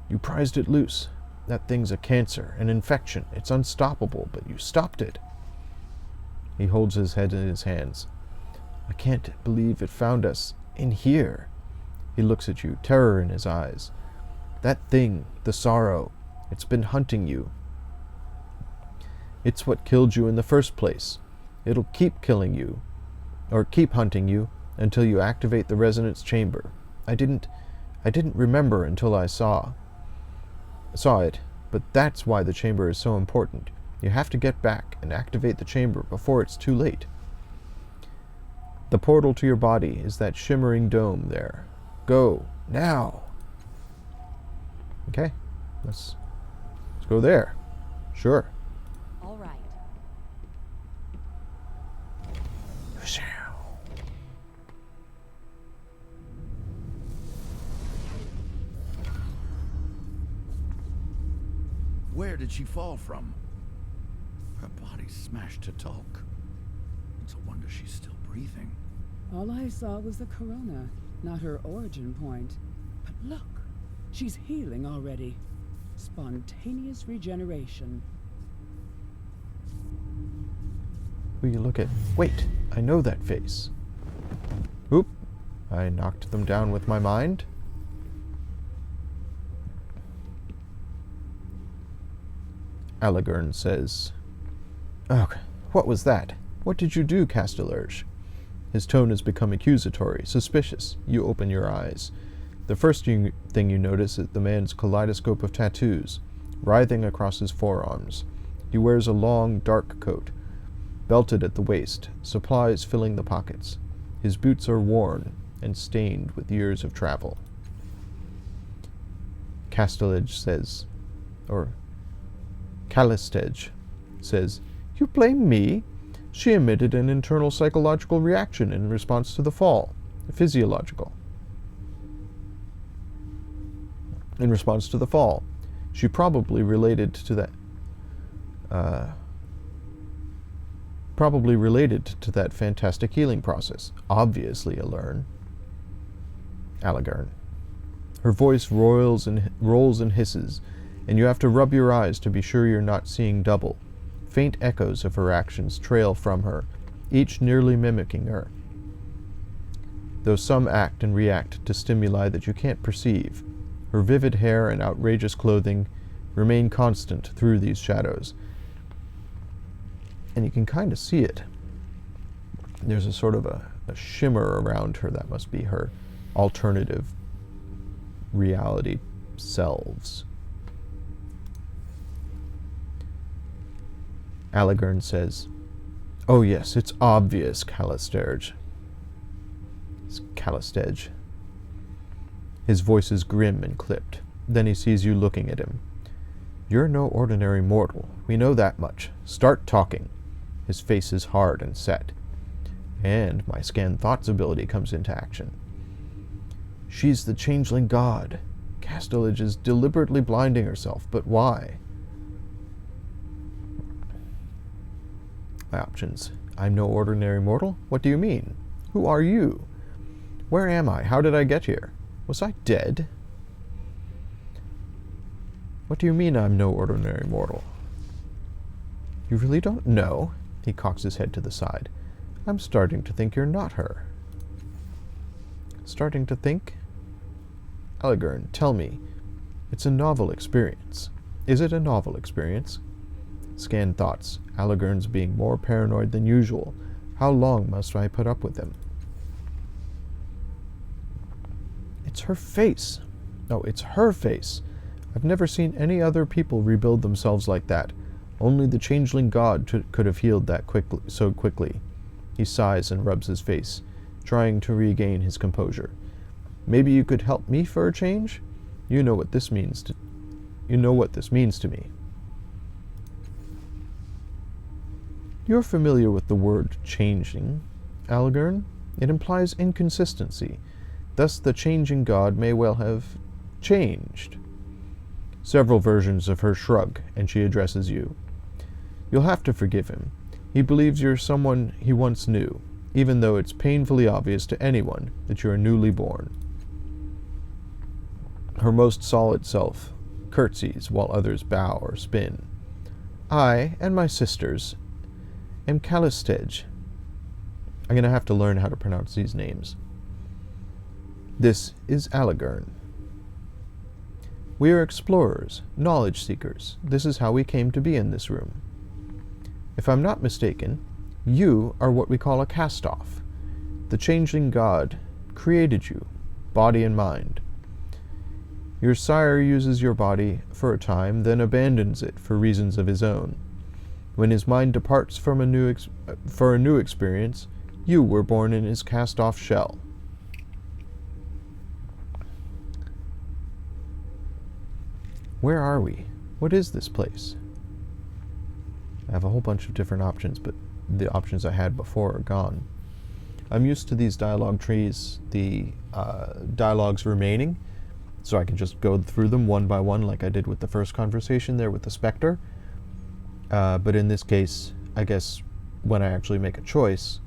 [SPEAKER 1] You prized it loose. That thing's a cancer, an infection. It's unstoppable, but you stopped it. He holds his head in his hands. I can't believe it found us in here. He looks at you, terror in his eyes. That thing, the Sorrow, it's been hunting you. It's what killed you in the first place. It'll keep killing you, or keep hunting you, until you activate the resonance chamber. I didn't remember until I saw it, but that's why the chamber is so important. You have to get back and activate the chamber before it's too late. The portal to your body is that shimmering dome there. Go, now! Okay, let's go there. Sure.
[SPEAKER 3] All right.
[SPEAKER 4] Where did she fall from? Her body's smashed to talk. It's a wonder she's still breathing.
[SPEAKER 5] All I saw was the corona, not her origin point. But look, she's healing already. Spontaneous regeneration.
[SPEAKER 1] Who you look at? Wait, I know that face. Oop, I knocked them down with my mind. Allegern says, "Ugh, what was that? What did you do, Castellerge?" His tone has become accusatory, suspicious. You open your eyes. The first thing you notice is the man's kaleidoscope of tattoos, writhing across his forearms. He wears a long, dark coat. belted at the waist, supplies filling the pockets. His boots are worn and stained with years of travel. Callistege says, "You blame me?" She emitted an internal psychological reaction in response to the fall. Physiological. In response to the fall. She probably related to that fantastic healing process. Obviously, Aligern. Her voice rolls and hisses, and you have to rub your eyes to be sure you're not seeing double. Faint echoes of her actions trail from her, each nearly mimicking her, though some act and react to stimuli that you can't perceive. Her vivid hair and outrageous clothing remain constant through these shadows, and you can kind of see it. There's a sort of a shimmer around her that must be her alternative reality selves. Aligern says, "Oh yes, it's obvious, Callistege." His voice is grim and clipped. Then he sees you looking at him. "You're no ordinary mortal. We know that much. Start talking." His face is hard and set. And my scan thoughts ability comes into action. "She's the changeling god. Callistege is deliberately blinding herself, but why?" My options. "I'm no ordinary mortal? What do you mean? Who are you? Where am I? How did I get here? Was I dead? What do you mean I'm no ordinary mortal?" "You really don't know?" He cocks his head to the side. "I'm starting to think you're not her." "Starting to think?" "Aligern, tell me. It's a novel experience. Is it a novel experience?" Scan thoughts. Aligern's being more paranoid than usual. How long must I put up with him? It's her face. Oh, it's her face. I've never seen any other people rebuild themselves like that. Only the changeling god could have healed that so quickly. He sighs and rubs his face, trying to regain his composure. "Maybe you could help me for a change? You know what this means to me." "You're familiar with the word changing, Aligern. It implies inconsistency. Thus the changing god may well have changed." Several versions of her shrug, and she addresses you. "You'll have to forgive him. He believes you're someone he once knew, even though it's painfully obvious to anyone that you're newly born." Her most solid self curtsies while others bow or spin. "I and my sisters am Callistege." I'm going to have to learn how to pronounce these names. "This is Aligern. We are explorers, knowledge seekers. This is how we came to be in this room. If I'm not mistaken, you are what we call a cast-off. The changeling god created you, body and mind. Your sire uses your body for a time, then abandons it for reasons of his own. When his mind departs for a new experience, you were born in his cast-off shell. Where are we? What is this place?" I have a whole bunch of different options, but the options I had before are gone. I'm used to these dialogue trees, the dialogues remaining, so I can just go through them one by one like I did with the first conversation there with the Spectre. But in this case, I guess when I actually make a choice,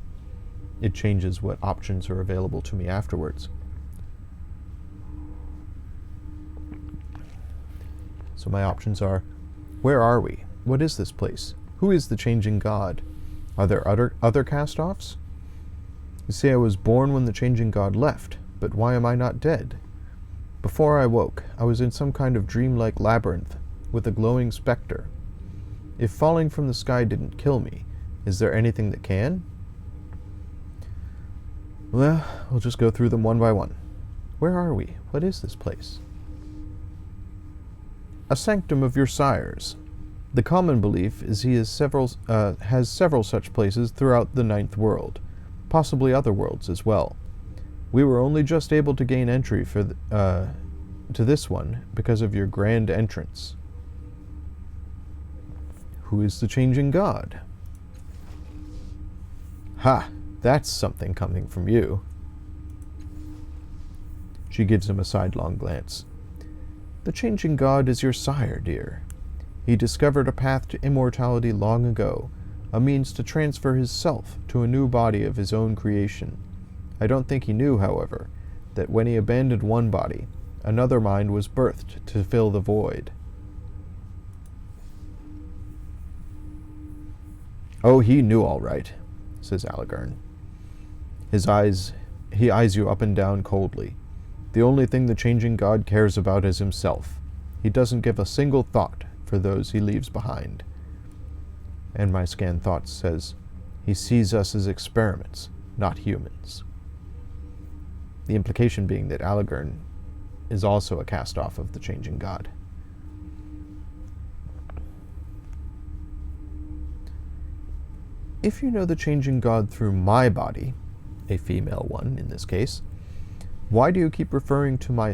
[SPEAKER 1] it changes what options are available to me afterwards. So my options are, where are we? What is this place? Who is the changing god? Are there other cast-offs? You say I was born when the changing god left, but why am I not dead? Before I woke, I was in some kind of dreamlike labyrinth with a glowing spectre. If falling from the sky didn't kill me, is there anything that can? Well, we'll just go through them one by one. Where are we? What is this place? A sanctum of your sires. The common belief is he has several such places throughout the Ninth World, possibly other worlds as well. We were only just able to gain entry to this one because of your grand entrance. Who is the changing god? Ha! That's something coming from you. She gives him a sidelong glance. The changing god is your sire, dear. He discovered a path to immortality long ago, a means to transfer his self to a new body of his own creation. I don't think he knew, however, that when he abandoned one body, another mind was birthed to fill the void. Oh, he knew all right, says Aligarn. He eyes you up and down coldly. The only thing the changing god cares about is himself. He doesn't give a single thought for those he leaves behind. And my scanned thoughts says, he sees us as experiments, not humans. The implication being that Aligarn is also a cast-off of the changing god. If you know the changing god through my body, a female one in this case, why do you keep referring to my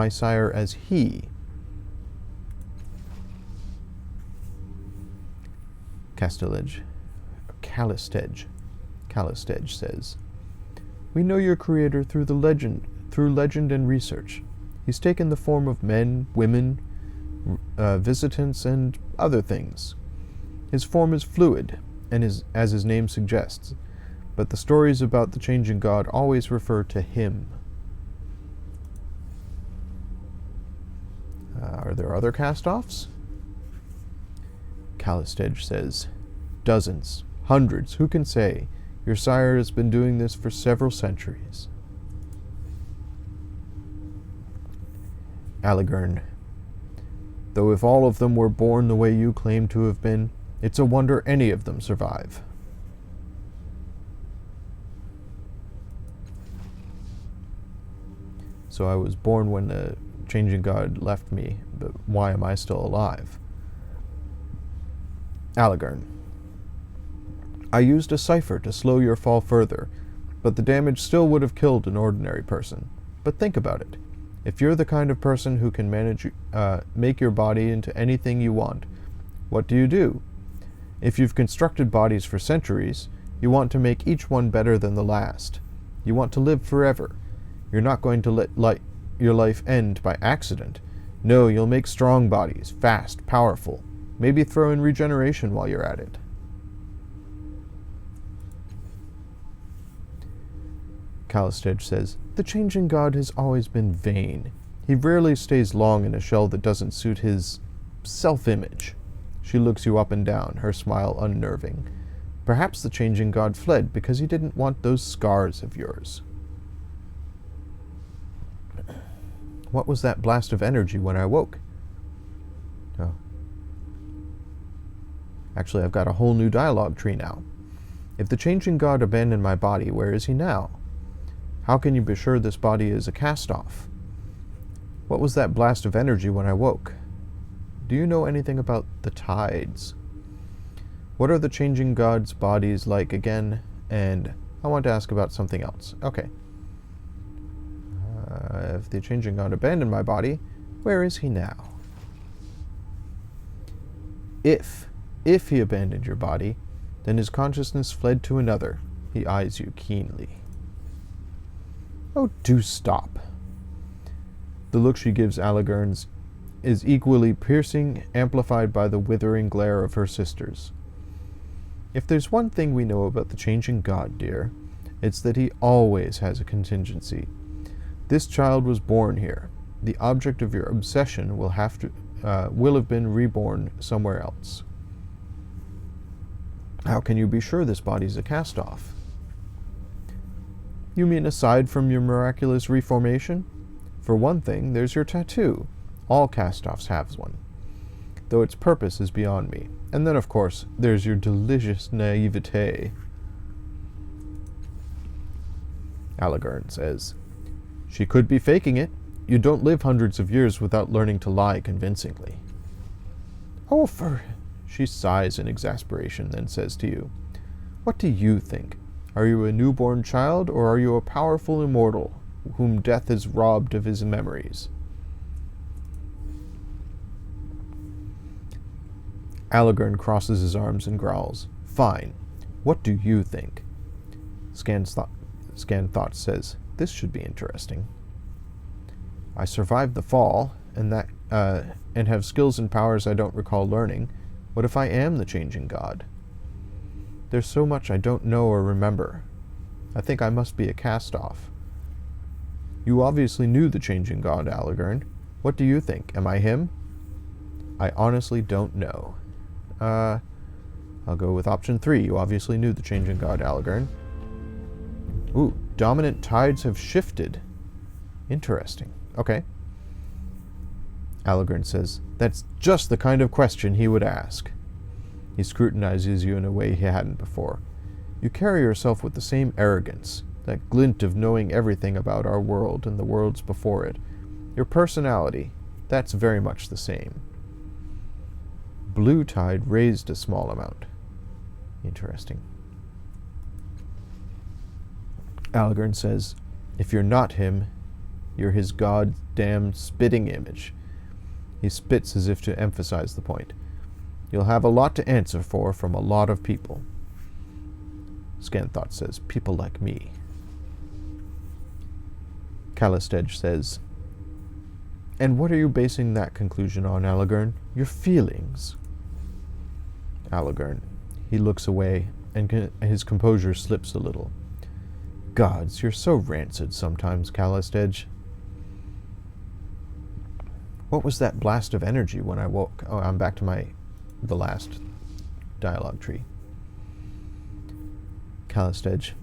[SPEAKER 1] sire as he? Callistedge says, we know your creator through legend and research. He's taken the form of men, women, visitants, and other things. His form is fluid, and as his name suggests, but the stories about the changing god always refer to him. Are there other cast-offs? Callistedge says, dozens, hundreds, who can say? Your sire has been doing this for several centuries. Aligarn, though if all of them were born the way you claim to have been, it's a wonder any of them survive. So I was born when the changing god left me, but why am I still alive? Aligarn, I used a cipher to slow your fall further, but the damage still would have killed an ordinary person. But think about it. If you're the kind of person who can make your body into anything you want, what do? If you've constructed bodies for centuries, you want to make each one better than the last. You want to live forever. You're not going to let your life end by accident. No, you'll make strong bodies, fast, powerful. Maybe throw in regeneration while you're at it. Callistedge says, the changing god has always been vain. He rarely stays long in a shell that doesn't suit his self-image. She looks you up and down, her smile unnerving. Perhaps the changing god fled because he didn't want those scars of yours. What was that blast of energy when I woke? Oh. Actually, I've got a whole new dialogue tree now. If the changing god abandoned my body, where is he now? How can you be sure this body is a cast-off? What was that blast of energy when I woke? Do you know anything about the tides? What are the changing god's bodies like again? And I want to ask about something else. Okay. If the changing god abandoned my body, where is he now? If he abandoned your body, then his consciousness fled to another. He eyes you keenly. Oh, do stop. The look she gives Aligarn's is equally piercing, amplified by the withering glare of her sisters. If there's one thing we know about the changing god, dear, it's that he always has a contingency. This child was born here. The object of your obsession will have been reborn somewhere else. How can you be sure this body's a cast-off? You mean aside from your miraculous reformation? For one thing, there's your tattoo. All cast-offs have one, though its purpose is beyond me. And then, of course, there's your delicious naivete. Aligarn says, she could be faking it. You don't live hundreds of years without learning to lie convincingly. Oh, She sighs in exasperation, then says to you, "What do you think? Are you a newborn child, or are you a powerful immortal whom death has robbed of his memories?" Allegern crosses his arms and growls, "Fine. What do you think?" Scan Thought says, "This should be interesting. I survived the fall, and have skills and powers I don't recall learning. What if I am the changing god? There's so much I don't know or remember. I think I must be a cast-off. You obviously knew the changing god, Allegern. What do you think? Am I him?" "I honestly don't know." I'll go with option 3. You obviously knew the changing god, Allegern. Ooh, dominant tides have shifted. Interesting. Okay. Allegern says, "That's just the kind of question he would ask." He scrutinizes you in a way he hadn't before. You carry yourself with the same arrogance, that glint of knowing everything about our world and the worlds before it. Your personality, that's very much the same. Blue tide raised a small amount. Interesting. Allegern says, "If you're not him, you're his goddamn spitting image." He spits as if to emphasize the point. "You'll have a lot to answer for from a lot of people." Scanthought says, "People like me." Callistedge says, "And what are you basing that conclusion on, Allegern? Your feelings?" Allegern. He looks away, and his composure slips a little. "Gods, you're so rancid sometimes, Callistedge." What was that blast of energy when I woke? Oh, I'm back to the last dialogue tree. Callistedge.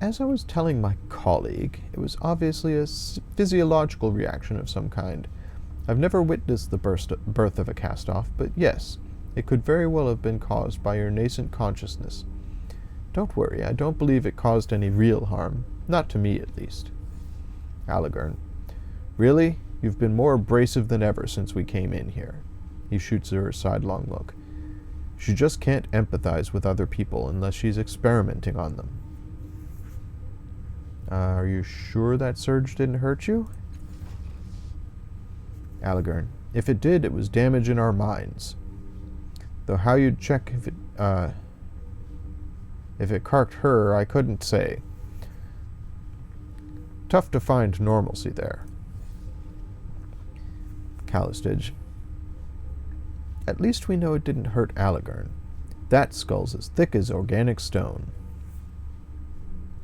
[SPEAKER 1] As I was telling my colleague, it was obviously a physiological reaction of some kind. I've never witnessed the birth of a cast-off, but yes, it could very well have been caused by your nascent consciousness. Don't worry, I don't believe it caused any real harm. Not to me, at least. Allegern. Really? You've been more abrasive than ever since we came in here. He shoots her a sidelong look. She just can't empathize with other people unless she's experimenting on them. Are you sure that surge didn't hurt you? Allegern. If it did, it was damage in our minds. Though how you'd check if it carked her, I couldn't say. Tough to find normalcy there. Callistedge. At least we know it didn't hurt Allegern. That skull's as thick as organic stone.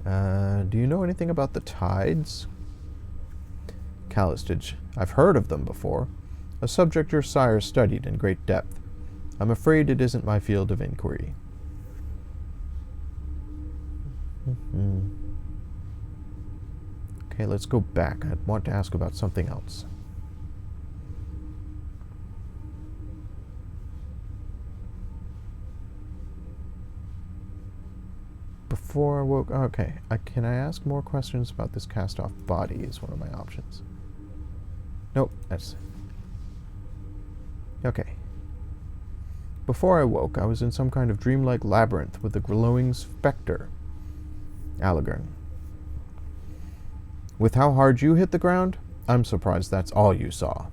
[SPEAKER 1] Do you know anything about the tides? Callistedge. I've heard of them before. A subject your sire studied in great depth. I'm afraid it isn't my field of inquiry. Okay, let's go back. I want to ask about something else. Before I woke... Okay, can I ask more questions about this cast-off body is one of my options. Nope, that's... Okay. Before I woke, I was in some kind of dreamlike labyrinth with a glowing specter. Allegern. With how hard you hit the ground, I'm surprised that's all you saw.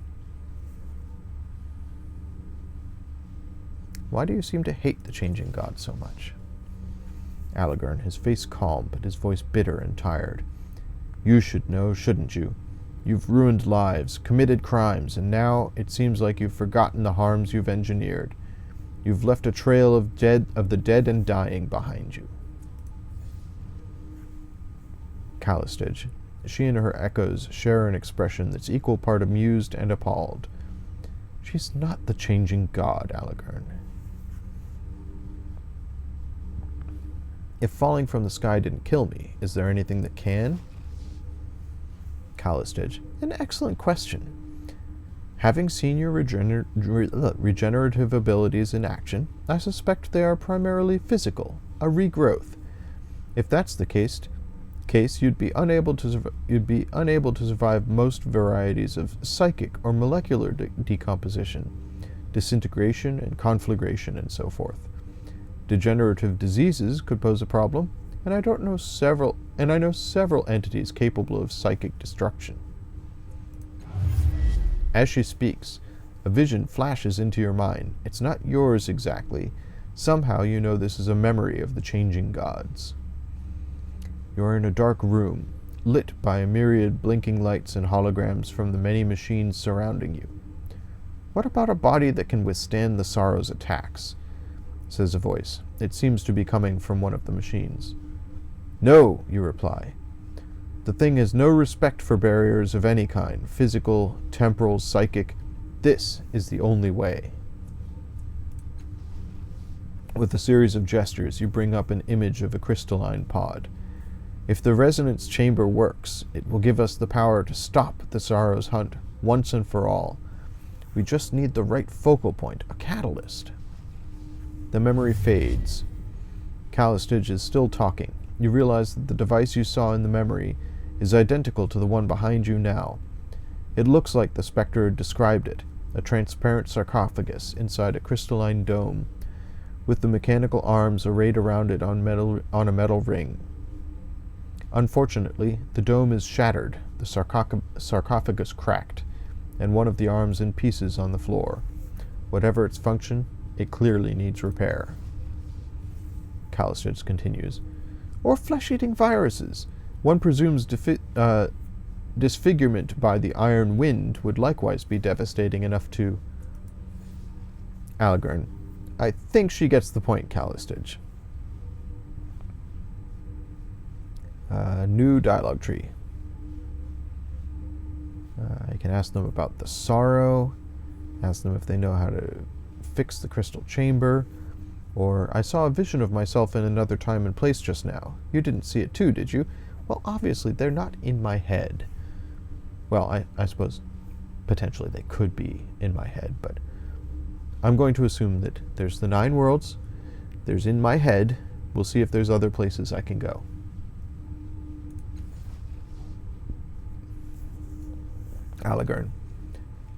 [SPEAKER 1] Why do you seem to hate the changing god so much? Allegern, his face calm, but his voice bitter and tired. You should know, shouldn't you? You've ruined lives, committed crimes, and now it seems like you've forgotten the harms you've engineered. You've left a trail of the dead and dying behind you. Callistedge. She and her echoes share an expression that's equal part amused and appalled. She's not the changing god, Allegern. If falling from the sky didn't kill me, is there anything that can? Callistedge. An excellent question. Having seen your regenerative abilities in action, I suspect they are primarily physical, a regrowth. If that's the case, you'd be unable to survive most varieties of psychic or molecular decomposition. disintegration and conflagration and so forth. Degenerative diseases could pose a problem, and I know several entities capable of psychic destruction. As she speaks, a vision flashes into your mind. It's not yours exactly. Somehow you know this is a memory of the changing gods. You are in a dark room, lit by a myriad blinking lights and holograms from the many machines surrounding you. What about a body that can withstand the sorrow's attacks? Says a voice. It seems to be coming from one of the machines. No, you reply. The thing has no respect for barriers of any kind, physical, temporal, psychic. This is the only way. With a series of gestures, you bring up an image of a crystalline pod. If the resonance chamber works, it will give us the power to stop the sorrow's hunt once and for all. We just need the right focal point, a catalyst. The memory fades. Callistage is still talking. You realize that the device you saw in the memory is identical to the one behind you now. It looks like the Spectre described it, a transparent sarcophagus inside a crystalline dome, with the mechanical arms arrayed around it on a metal ring. Unfortunately, the dome is shattered, the sarcophagus cracked, and one of the arms in pieces on the floor. Whatever its function, it clearly needs repair. Callistage continues. Or flesh-eating viruses. One presumes disfigurement by the iron wind would likewise be devastating enough to... Allegern. I think she gets the point, Callistage. New dialogue tree. I can ask them about the sorrow, ask them if they know how to fix the crystal chamber, or I saw a vision of myself in another time and place just now. You didn't see it too, did you? Well, obviously, they're not in my head. Well, I suppose potentially they could be in my head, but I'm going to assume that there's the 9 worlds, there's in my head. We'll see if there's other places I can go. Allegern.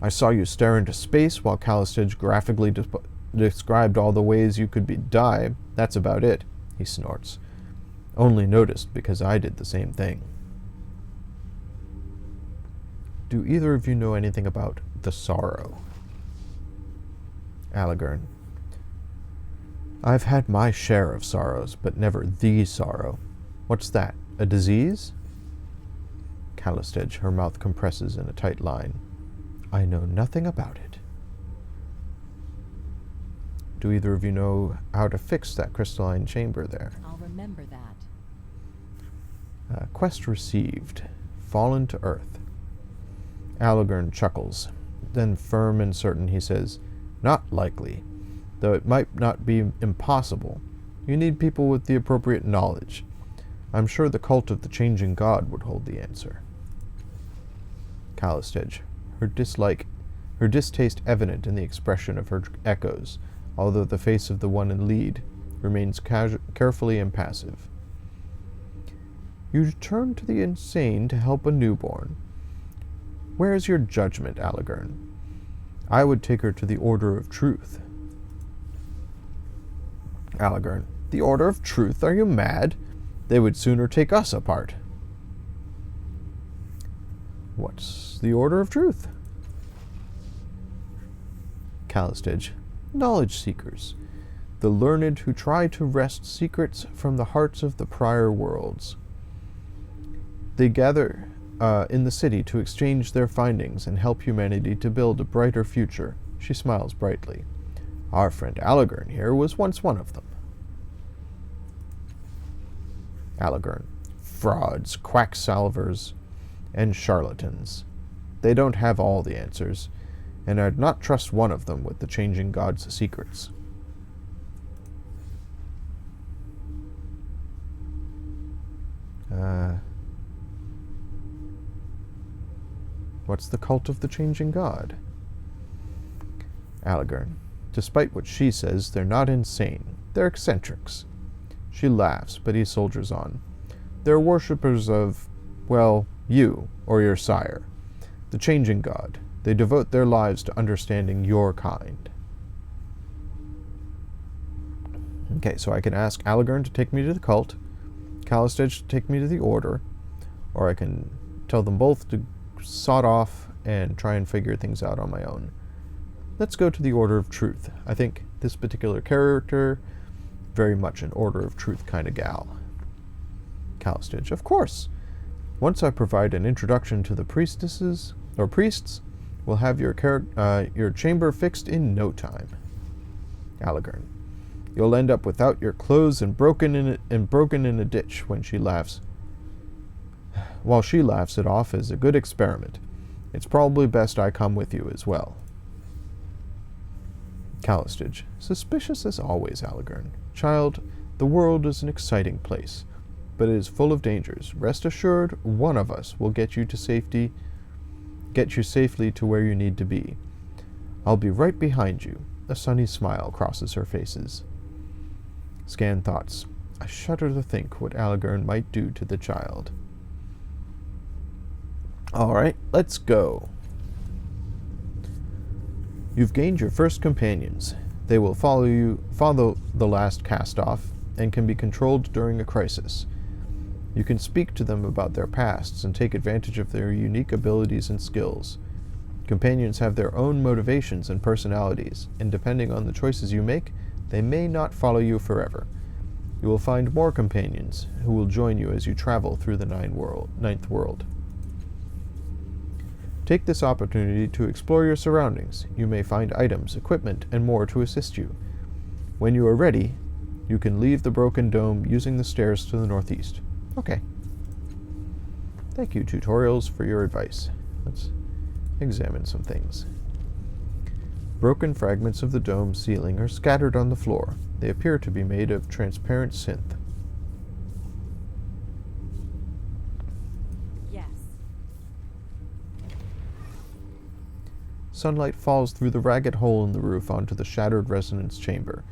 [SPEAKER 1] I saw you stare into space while Callistage graphically described all the ways you could die. That's about it, he snorts. Only noticed because I did the same thing. Do either of you know anything about the sorrow? Allegern. I've had my share of sorrows, but never the sorrow. What's that? A disease? Callistage, her mouth compresses in a tight line. I know nothing about it. Do either of you know how to fix that crystalline chamber there?
[SPEAKER 3] I'll remember that.
[SPEAKER 1] Quest received. Fallen to earth. Allegern chuckles. Then firm and certain he says, Not likely, though it might not be impossible. You need people with the appropriate knowledge. I'm sure the cult of the changing god would hold the answer. Callistage, her distaste evident in the expression of her echoes, although the face of the one in lead remains carefully impassive. You turn to the insane to help a newborn. Where is your judgment, Allegern? I would take her to the Order of Truth. Allegern, the Order of Truth? Are you mad? They would sooner take us apart. What's the Order of Truth? Callistage, knowledge seekers, the learned who try to wrest secrets from the hearts of the prior worlds. They gather in the city to exchange their findings and help humanity to build a brighter future. She smiles brightly. Our friend Allegern here was once one of them. Allegern, frauds, quacksalvers, and charlatans. They don't have all the answers, and I'd not trust one of them with the changing god's secrets. What's the cult of the changing god? Allegern, despite what she says, they're not insane. They're eccentrics. She laughs, but he soldiers on. They're worshippers of, well, you, or your sire, the changing god. They devote their lives to understanding your kind. Okay, so I can ask Alagern to take me to the cult, Callistege to take me to the Order, or I can tell them both to sod off and try and figure things out on my own. Let's go to the Order of Truth. I think this particular character, very much an Order of Truth kind of gal. Callistege, of course. Once I provide an introduction to the priestesses, or priests, we'll have your chamber fixed in no time. Alagern, you'll end up without your clothes and broken in a ditch when she laughs. While she laughs it off as a good experiment. It's probably best I come with you as well. Callistege, suspicious as always, Alagern. Child, the world is an exciting place, but it is full of dangers. Rest assured, one of us will get you safely to where you need to be. I'll be right behind you. A sunny smile crosses her faces. Scan thoughts. I shudder to think what Alagern might do to the child. Alright, let's go. You've gained your first companions. They will follow the last cast-off and can be controlled during a crisis. You can speak to them about their pasts and take advantage of their unique abilities and skills. Companions have their own motivations and personalities, and depending on the choices you make, they may not follow you forever. You will find more companions who will join you as you travel through the ninth world. Take this opportunity to explore your surroundings. You may find items, equipment, and more to assist you. When you are ready, you can leave the broken dome using the stairs to the northeast. Okay. Thank you, tutorials, for your advice. Let's examine some things. Broken fragments of the dome ceiling are scattered on the floor. They appear to be made of transparent synth.
[SPEAKER 3] Yes.
[SPEAKER 1] Sunlight falls through the ragged hole in the roof onto the shattered resonance chamber.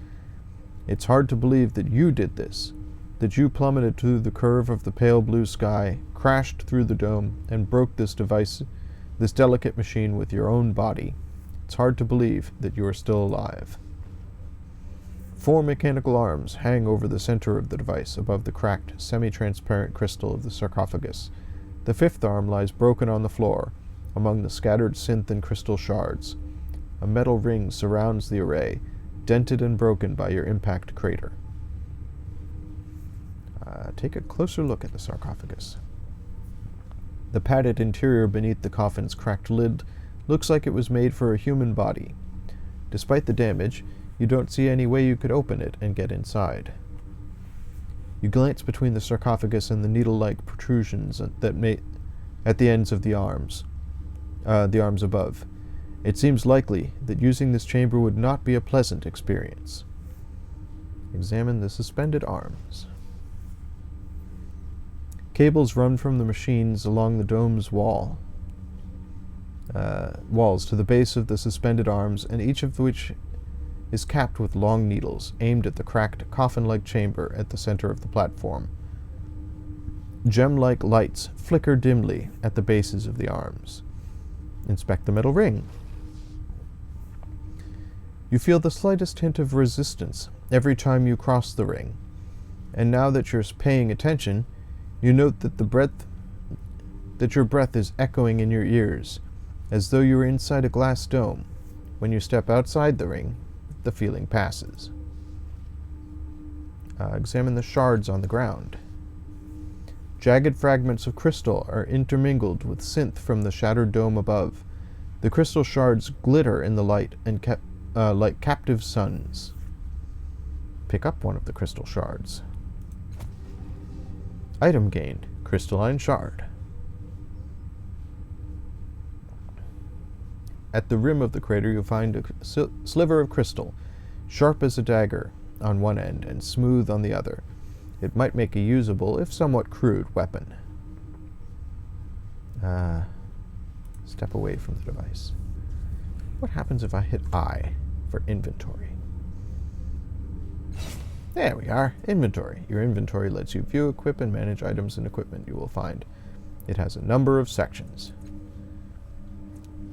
[SPEAKER 1] It's hard to believe that you did this, that you plummeted through the curve of the pale blue sky, crashed through the dome, and broke this delicate machine with your own body. It's hard to believe that you are still alive. 4 mechanical arms hang over the center of the device above the cracked, semi-transparent crystal of the sarcophagus. The 5th arm lies broken on the floor, among the scattered synth and crystal shards. A metal ring surrounds the array, dented and broken by your impact crater. Take a closer look at the sarcophagus. The padded interior beneath the coffin's cracked lid looks like it was made for a human body. Despite the damage, you don't see any way you could open it and get inside. You glance between the sarcophagus and the needle-like protrusions at the ends of the arms above. It seems likely that using this chamber would not be a pleasant experience. Examine the suspended arms. Cables run from the machines along the dome's walls to the base of the suspended arms, and each of which is capped with long needles aimed at the cracked, coffin-like chamber at the center of the platform. Gem-like lights flicker dimly at the bases of the arms. Inspect the metal ring. You feel the slightest hint of resistance every time you cross the ring, and now that you're paying attention, you note that your breath is echoing in your ears, as though you were inside a glass dome. When you step outside the ring, the feeling passes. Examine the shards on the ground. Jagged fragments of crystal are intermingled with synth from the shattered dome above. The crystal shards glitter in the light and like captive suns. Pick up one of the crystal shards. Item gained, crystalline shard. At the rim of the crater you find a sliver of crystal, sharp as a dagger on one end and smooth on the other. It might make a usable, if somewhat crude, weapon. Step away from the device. What happens if I hit I for inventory? There we are, inventory. Your inventory lets you view, equip, and manage items and equipment you will find. It has a number of sections.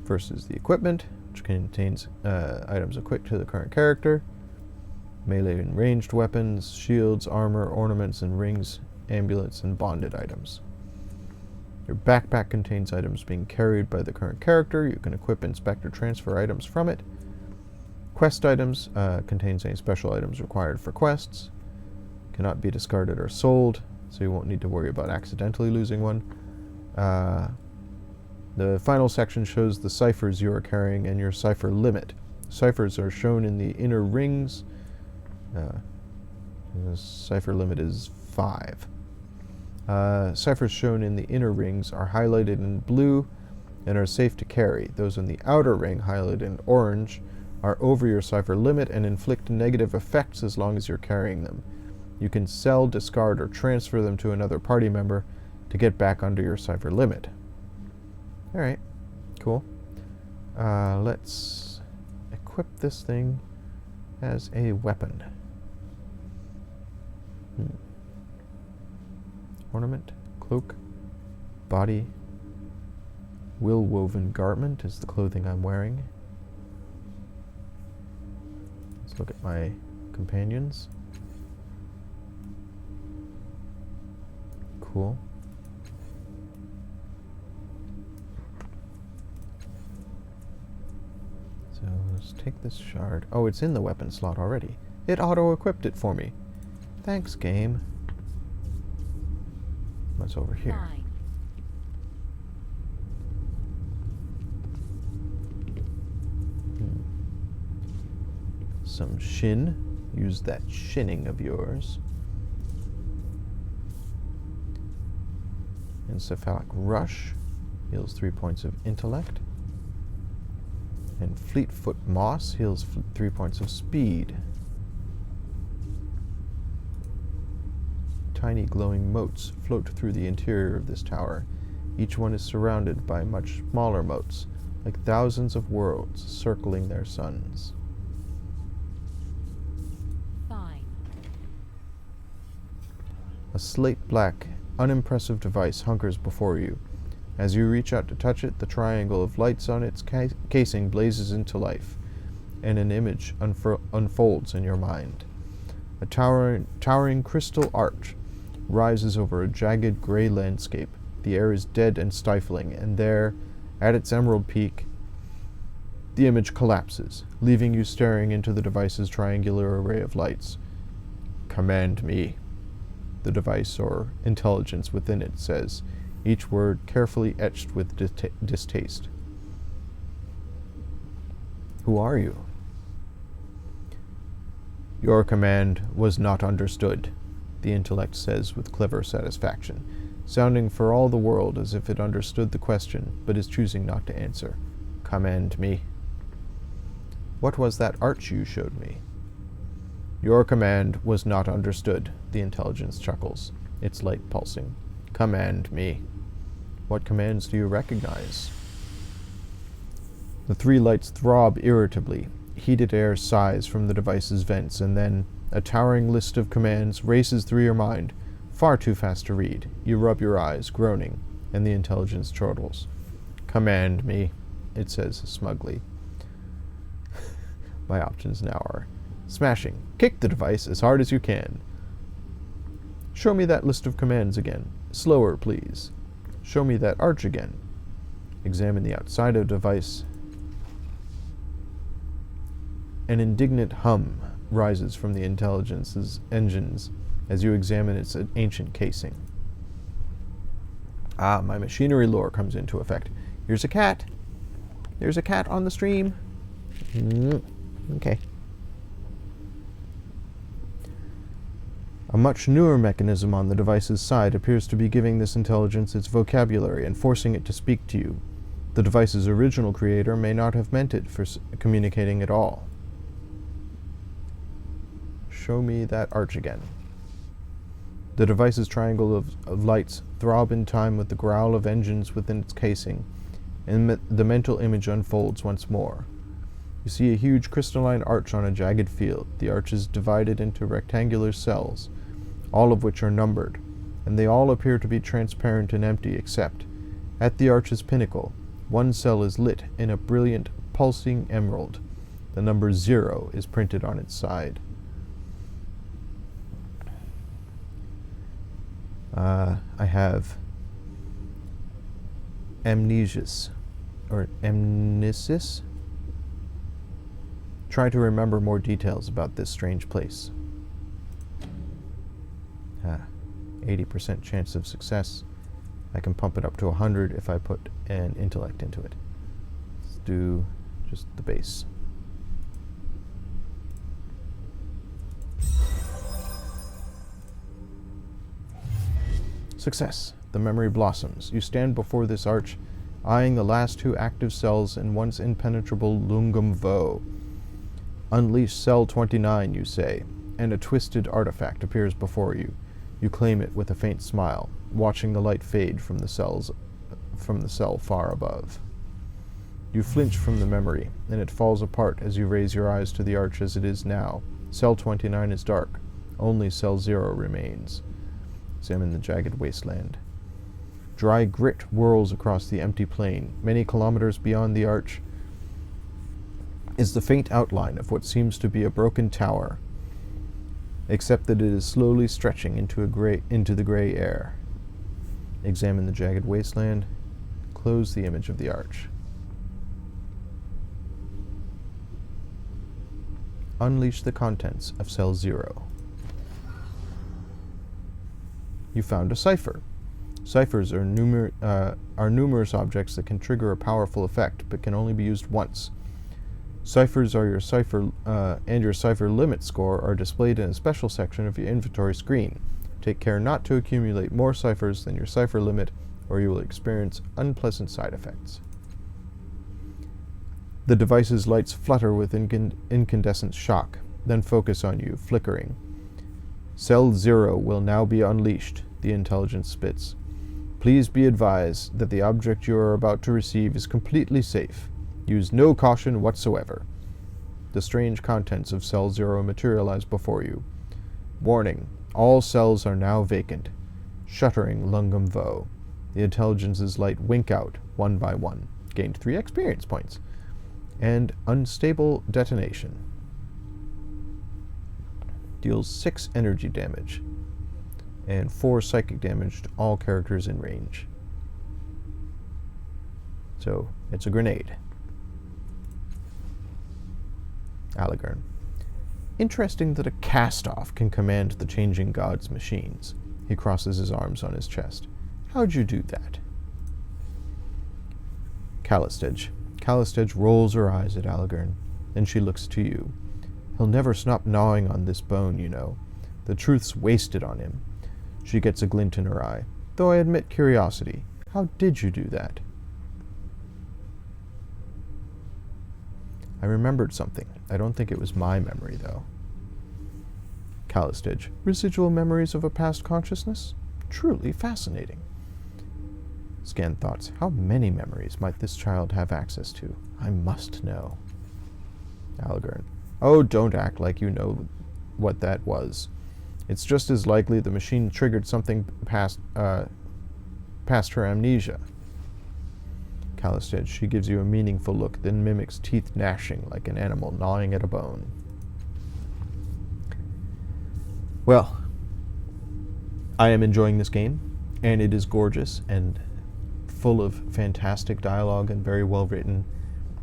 [SPEAKER 1] First is the equipment, which contains items equipped to the current character. melee and ranged weapons, shields, armor, ornaments, and rings, amulets, and bonded items. Your backpack contains items being carried by the current character. You can equip, inspect, or transfer items from it. Quest items contains any special items required for quests. Cannot be discarded or sold, so you won't need to worry about accidentally losing one. The final section shows the ciphers you are carrying and your cipher limit. Ciphers are shown in the inner rings. The cipher limit is 5. Ciphers shown in the inner rings are highlighted in blue and are safe to carry. Those in the outer ring, highlighted in orange, are over your cipher limit and inflict negative effects as long as you're carrying them. You can sell, discard, or transfer them to another party member to get back under your cipher limit. Alright, cool. Let's equip this thing as a weapon. Ornament, cloak, body, wool-woven garment is the clothing I'm wearing. Let's look at my companions. Cool. So let's take this shard. Oh, it's in the weapon slot already. It auto-equipped it for me. Thanks, game. What's over here?
[SPEAKER 3] Fine.
[SPEAKER 1] Some shin. Use that shinning of yours. Encephalic Rush heals 3 points of intellect. And Fleetfoot Moss heals 3 points of speed. Tiny glowing moats float through the interior of this tower. Each one is surrounded by much smaller moats, like thousands of worlds circling their suns.
[SPEAKER 3] Fine.
[SPEAKER 1] A slate-black, unimpressive device hunkers before you. As you reach out to touch it, the triangle of lights on its casing blazes into life, and an image unfolds in your mind. A towering crystal arch rises over a jagged gray landscape. The air is dead and stifling, and there, at its emerald peak, the image collapses, leaving you staring into the device's triangular array of lights. Command me, the device or intelligence within it says, each word carefully etched with distaste. Who are you? Your command was not understood, the intellect says with clever satisfaction, sounding for all the world as if it understood the question, but is choosing not to answer. Command me. What was that arch you showed me? Your command was not understood, the intelligence chuckles, its light pulsing. Command me. What commands do you recognize? The 3 lights throb irritably. Heated air sighs from the device's vents, and then a towering list of commands races through your mind, far too fast to read. You rub your eyes, groaning, and the intelligence chortles. Command me, it says smugly. My options now are smashing. Kick the device as hard as you can. Show me that list of commands again. Slower, please. Show me that arch again. Examine the outside of the device. An indignant hum rises from the intelligence's engines as you examine its ancient casing. Ah, my machinery lore comes into effect. Here's a cat. There's a cat on the stream. Okay. A much newer mechanism on the device's side appears to be giving this intelligence its vocabulary and forcing it to speak to you. The device's original creator may not have meant it for communicating at all. Show me that arch again. The device's triangle of lights throb in time with the growl of engines within its casing, and the mental image unfolds once more. You see a huge crystalline arch on a jagged field. The arch is divided into rectangular cells, all of which are numbered, and they all appear to be transparent and empty except, at the arch's pinnacle, one cell is lit in a brilliant, pulsing emerald. The number 0 is printed on its side. I have amnesias, or amnesis. Try to remember more details about this strange place. 80% chance of success. I can pump it up to 100 if I put an intellect into it. Let's do just the base. Success. The memory blossoms. You stand before this arch, eyeing the last 2 active cells in once impenetrable Lungum Vo. Unleash cell 29, you say, and a twisted artifact appears before you. You claim it with a faint smile, watching the light fade from the cell far above. You flinch from the memory, and it falls apart as you raise your eyes to the arch as it is now. Cell 29 is dark. Only cell 0 remains. Examine the jagged wasteland. Dry grit whirls across the empty plain. Many kilometers beyond the arch is the faint outline of what seems to be a broken tower, except that it is slowly stretching into the gray air. Examine the jagged wasteland. Close the image of the arch. Unleash the contents of cell 0. You found a cipher. Ciphers are numerous objects that can trigger a powerful effect, but can only be used once. Ciphers are your cipher, and your cipher limit score are displayed in a special section of your inventory screen. Take care not to accumulate more ciphers than your cipher limit, or you will experience unpleasant side effects. The device's lights flutter with incandescent shock, then focus on you, flickering. Cell 0 will now be unleashed, the intelligence spits. Please be advised that the object you are about to receive is completely safe. Use no caution whatsoever. The strange contents of Cell 0 materialize before you. Warning, all cells are now vacant. Shuttering Lungum Vo. The intelligence's light wink out, one by one. Gained 3 experience points. And unstable detonation. Deals 6 energy damage. And 4 psychic damage to all characters in range. So, it's a grenade. Allegern. Interesting that a cast-off can command the changing god's machines. He crosses his arms on his chest. How'd you do that? Callistege. Callistege rolls her eyes at Allegern. Then she looks to you. He'll never stop gnawing on this bone, you know. The truth's wasted on him. She gets a glint in her eye. Though I admit curiosity. How did you do that? I remembered something. I don't think it was my memory, though. Callistege. Residual memories of a past consciousness? Truly fascinating. Scan thoughts. How many memories might this child have access to? I must know. Allegern. Oh, don't act like you know what that was. It's just as likely the machine triggered something past her amnesia. Callistege. She gives you a meaningful look, then mimics teeth gnashing like an animal gnawing at a bone. Well, I am enjoying this game, and it is gorgeous and full of fantastic dialogue and very well written,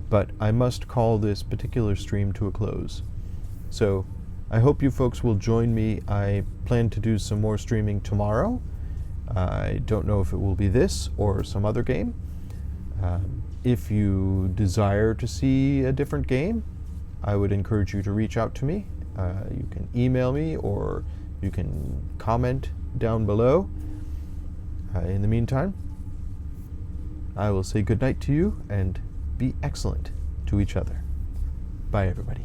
[SPEAKER 1] but I must call this particular stream to a close. So, I hope you folks will join me. I plan to do some more streaming tomorrow. I don't know if it will be this or some other game. If you desire to see a different game, I would encourage you to reach out to me. You can email me or you can comment down below. In the meantime, I will say goodnight to you and be excellent to each other. Bye, everybody.